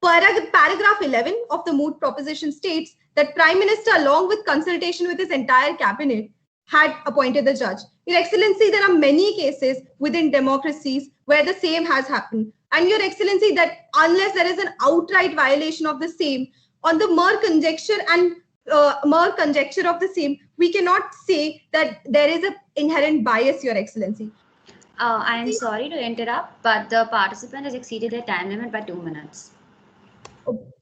Paragraph 11 of the moot proposition states that Prime Minister, along with consultation with his entire cabinet, had appointed the judge. Your Excellency, there are many cases within democracies where the same has happened. And Your Excellency, that unless there is an outright violation of the same, on the mere conjecture of the same, we cannot say that there is an inherent bias, Your Excellency. I am sorry to interrupt, but the participant has exceeded their time limit by 2 minutes.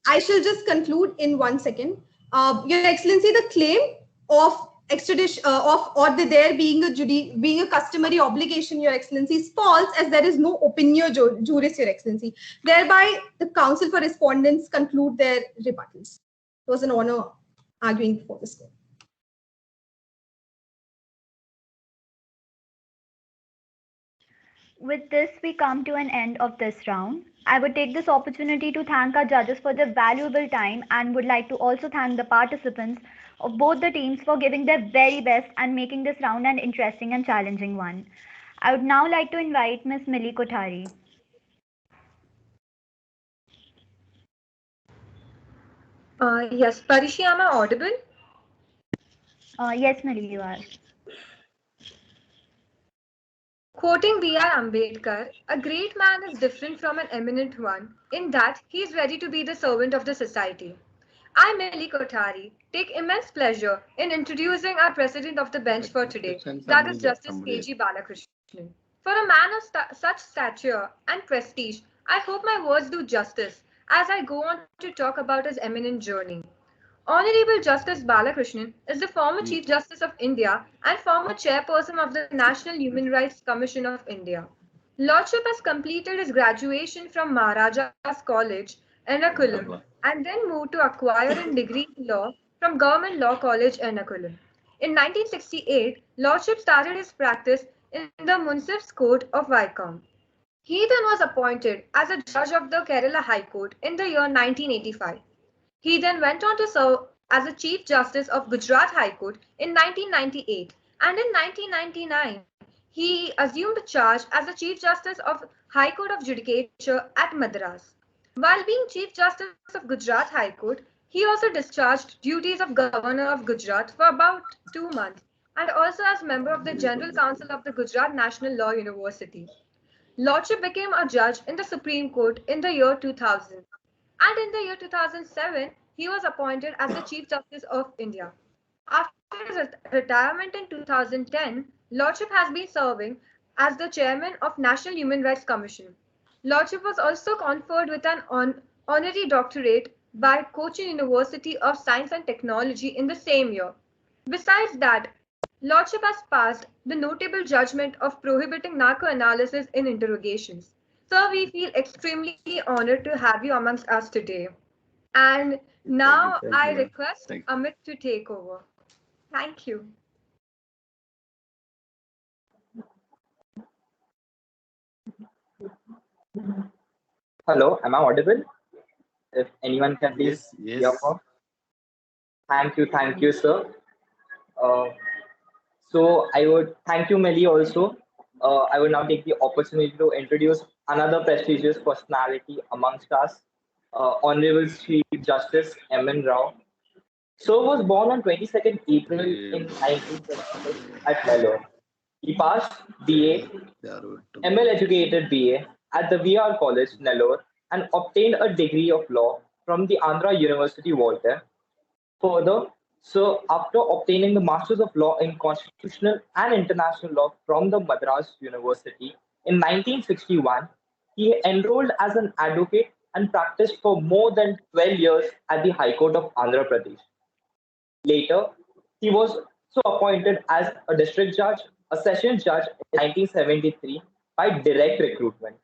I shall just conclude in 1 second. Your Excellency, the claim of extradition there being a customary obligation, Your Excellency, is false, as there is no opinio juris, Your Excellency. Thereby, the Council for Respondents conclude their rebuttals. It was an honor arguing before this court. With this, we come to an end of this round. I would take this opportunity to thank our judges for their valuable time and would like to also thank the participants of both the teams for giving their very best and making this round an interesting and challenging one. I would now like to invite Ms. Millie Kothari. Yes, Parishi, am I audible? Yes, Millie, you are. Quoting B.R. Ambedkar, a great man is different from an eminent one in that he is ready to be the servant of the society. I, Millie Kothari, take immense pleasure in introducing our president of the bench for today, that is Justice K.G. Balakrishnan. For a man of such stature and prestige, I hope my words do justice as I go on to talk about his eminent journey. Honorable Justice Balakrishnan is the former Chief Justice of India and former chairperson of the National Human Rights Commission of India. Lordship has completed his graduation from Maharaja's College, Ernakulam, and then moved to acquire a degree in law from Government Law College, Ernakulam. In 1968, Lordship started his practice in the Munsif's Court of Vaikom. He then was appointed as a judge of the Kerala High Court in the year 1985. He then went on to serve as a Chief Justice of Gujarat High Court in 1998, and in 1999, he assumed charge as the Chief Justice of High Court of Judicature at Madras. While being Chief Justice of Gujarat High Court, he also discharged duties of Governor of Gujarat for about 2 months, and also as member of the General Council of the Gujarat National Law University. Lordship became a judge in the Supreme Court in the year 2000. And in the year 2007, he was appointed as the Chief Justice of India. After his retirement in 2010, Lordship has been serving as the Chairman of National Human Rights Commission. Lordship was also conferred with an honorary doctorate by Cochin University of Science and Technology in the same year. Besides that, Lordship has passed the notable judgment of prohibiting narco-analysis in interrogations. Sir, we feel extremely honored to have you amongst us today. And now I request Amit to take over. Thank you. Hello, am I audible? If anyone can please hear me. Thank you, sir. So I would thank you, Millie, also. I would now take the opportunity to introduce another prestigious personality amongst us, Honorable Chief Justice M.N. Rao. So was born on 22nd April in 1926 at Nellore. He passed BA, ML educated BA at the VR College, Nellore, and obtained a degree of law from the Andhra University, Volta. Further, so after obtaining the Masters of Law in Constitutional and International Law from the Madras University in 1961, he enrolled as an advocate and practiced for more than 12 years at the High Court of Andhra Pradesh. Later, he was also appointed as a district judge, a session judge in 1973 by direct recruitment.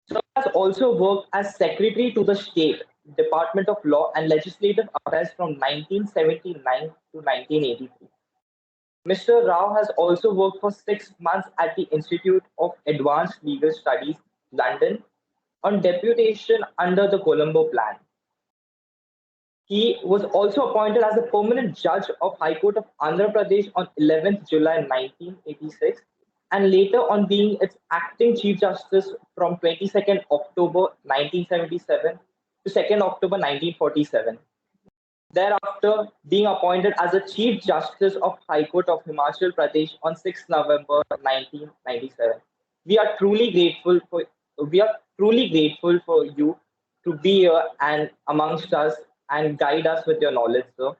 So he has also worked as secretary to the State Department of Law and Legislative Affairs from 1979 to 1983. Mr. Rao has also worked for 6 months at the Institute of Advanced Legal Studies, London, on deputation under the Colombo Plan. He was also appointed as a permanent judge of High Court of Andhra Pradesh on 11th July 1986, and later on being its acting Chief Justice from 22nd October 1977 to 2nd October 1947. Thereafter, being appointed as a Chief Justice of High Court of Himachal Pradesh on 6th November 1997. We are truly grateful for you to be here and amongst us and guide us with your knowledge, sir.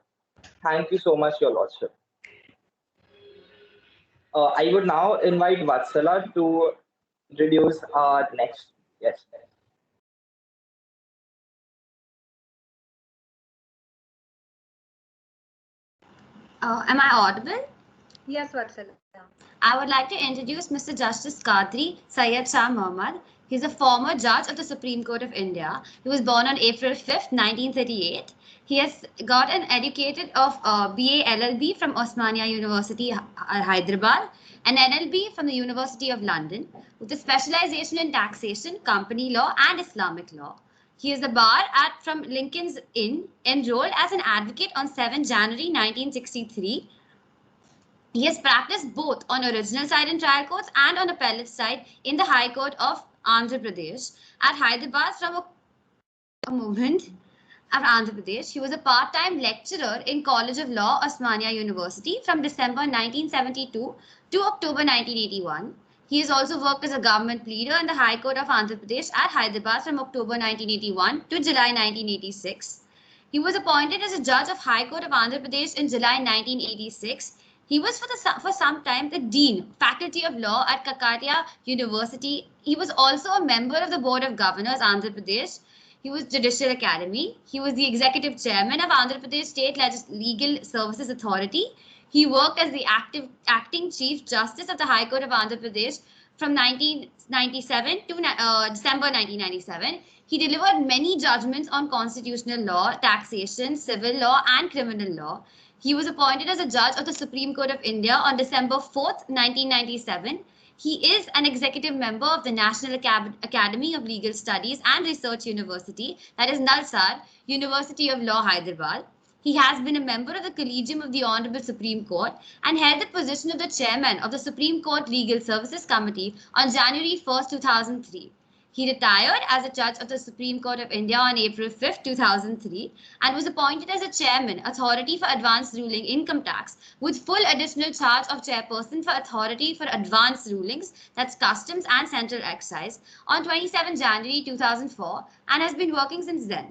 Thank you so much, Your Lordship. I would now invite Vatsala to introduce our next guest. Am I audible? Yes, Vatsala. I would like to introduce Mr. Justice Qadri Syed Shah Mohammad. He's a former judge of the Supreme Court of India. He was born on April 5th, 1938. He has got an educated of BA LLB from Osmania University, Hyderabad, and NLB from the University of London, with a specialization in taxation, company law, and Islamic law. He is the bar from Lincoln's Inn, enrolled as an advocate on 7 January 1963. He has practiced both on original side in trial courts and on appellate side in the High Court of Andhra Pradesh at Hyderabad from a moment of Andhra Pradesh. He was a part-time lecturer in College of Law, Osmania University from December 1972 to October 1981. He has also worked as a government pleader in the High Court of Andhra Pradesh at Hyderabad from October 1981 to July 1986. He was appointed as a judge of High Court of Andhra Pradesh in July 1986. He was for some time the Dean, Faculty of Law at Kakatiya University. He was also a member of the Board of Governors, Andhra Pradesh. He was Judicial Academy. He was the Executive Chairman of Andhra Pradesh State Legal Services Authority. He worked as the acting Chief Justice of the High Court of Andhra Pradesh from 1997 to December 1997. He delivered many judgments on constitutional law, taxation, civil law, and criminal law. He was appointed as a judge of the Supreme Court of India on December 4th, 1997. He is an executive member of the National Academy of Legal Studies and Research University, that is NALSAR, University of Law, Hyderabad. He has been a member of the Collegium of the Honorable Supreme Court and held the position of the chairman of the Supreme Court Legal Services Committee on January 1st, 2003. He retired as a judge of the Supreme Court of India on April 5, 2003, and was appointed as a chairman, Authority for Advanced Ruling Income Tax, with full additional charge of chairperson for Authority for Advanced Rulings, that's Customs and Central Excise, on 27 January 2004, and has been working since then.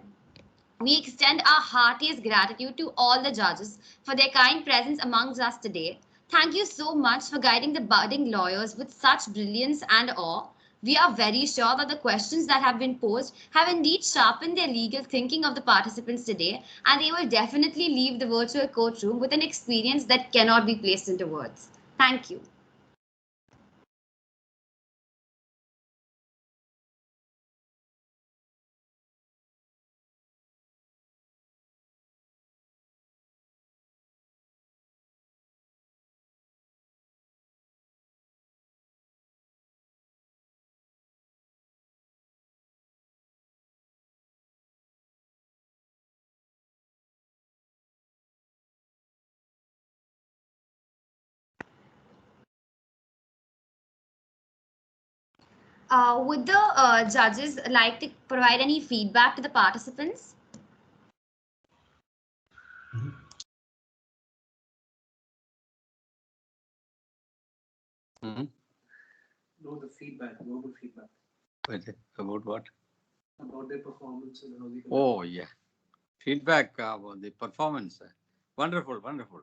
We extend our heartiest gratitude to all the judges for their kind presence amongst us today. Thank you so much for guiding the budding lawyers with such brilliance and awe. We are very sure that the questions that have been posed have indeed sharpened their legal thinking of the participants today, and they will definitely leave the virtual courtroom with an experience that cannot be placed into words. Thank you. Would the judges like to provide any feedback to the participants? No, the feedback, global feedback. About what? About their performance and how they. Oh, yeah. Feedback about the performance. Wonderful, wonderful.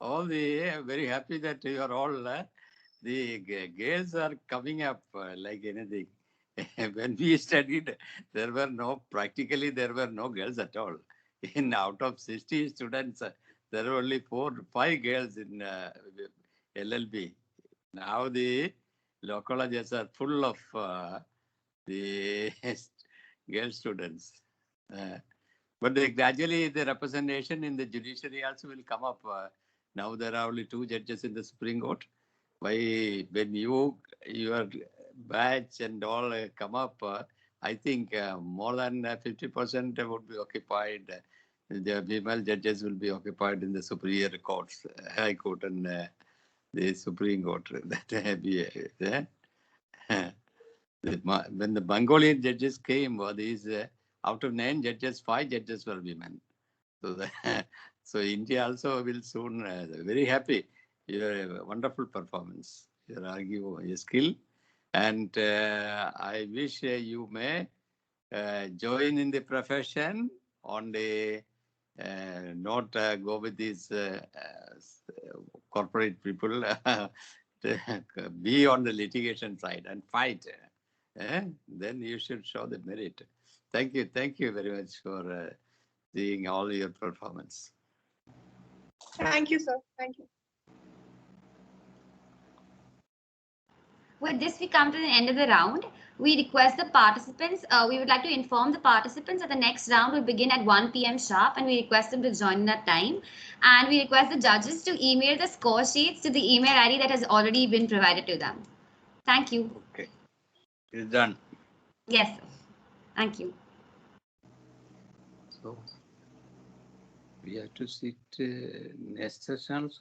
All the very happy that you are all, the girls are coming up like anything. When we studied, practically there were no girls at all. Out of 60 students, there were only 4 or 5 girls in LLB. Now the law colleges are full of the girl students. But gradually the representation in the judiciary also will come up. Now there are only 2 judges in the Supreme Court. When your batch and all come up, I think more than 50% would be occupied. The female judges will be occupied in the superior courts, High Court and the Supreme Court. When the Mongolian judges came, these out of 9 judges, 5 judges were women. So India also will soon. Very happy. Your wonderful performance. Your skill, and I wish you may join in the profession on the not go with these corporate people. Be on the litigation side and fight. Then you should show the merit. Thank you very much for seeing all your performance. Thank you, sir. Thank you. With this, we come to the end of the round. We request the participants, we would like to inform the participants that the next round will begin at 1 p.m. sharp, and we request them to join in that time. And we request the judges to email the score sheets to the email ID that has already been provided to them. Thank you. Okay. It's done. Yes, sir. Thank you. So we have to sit next session also.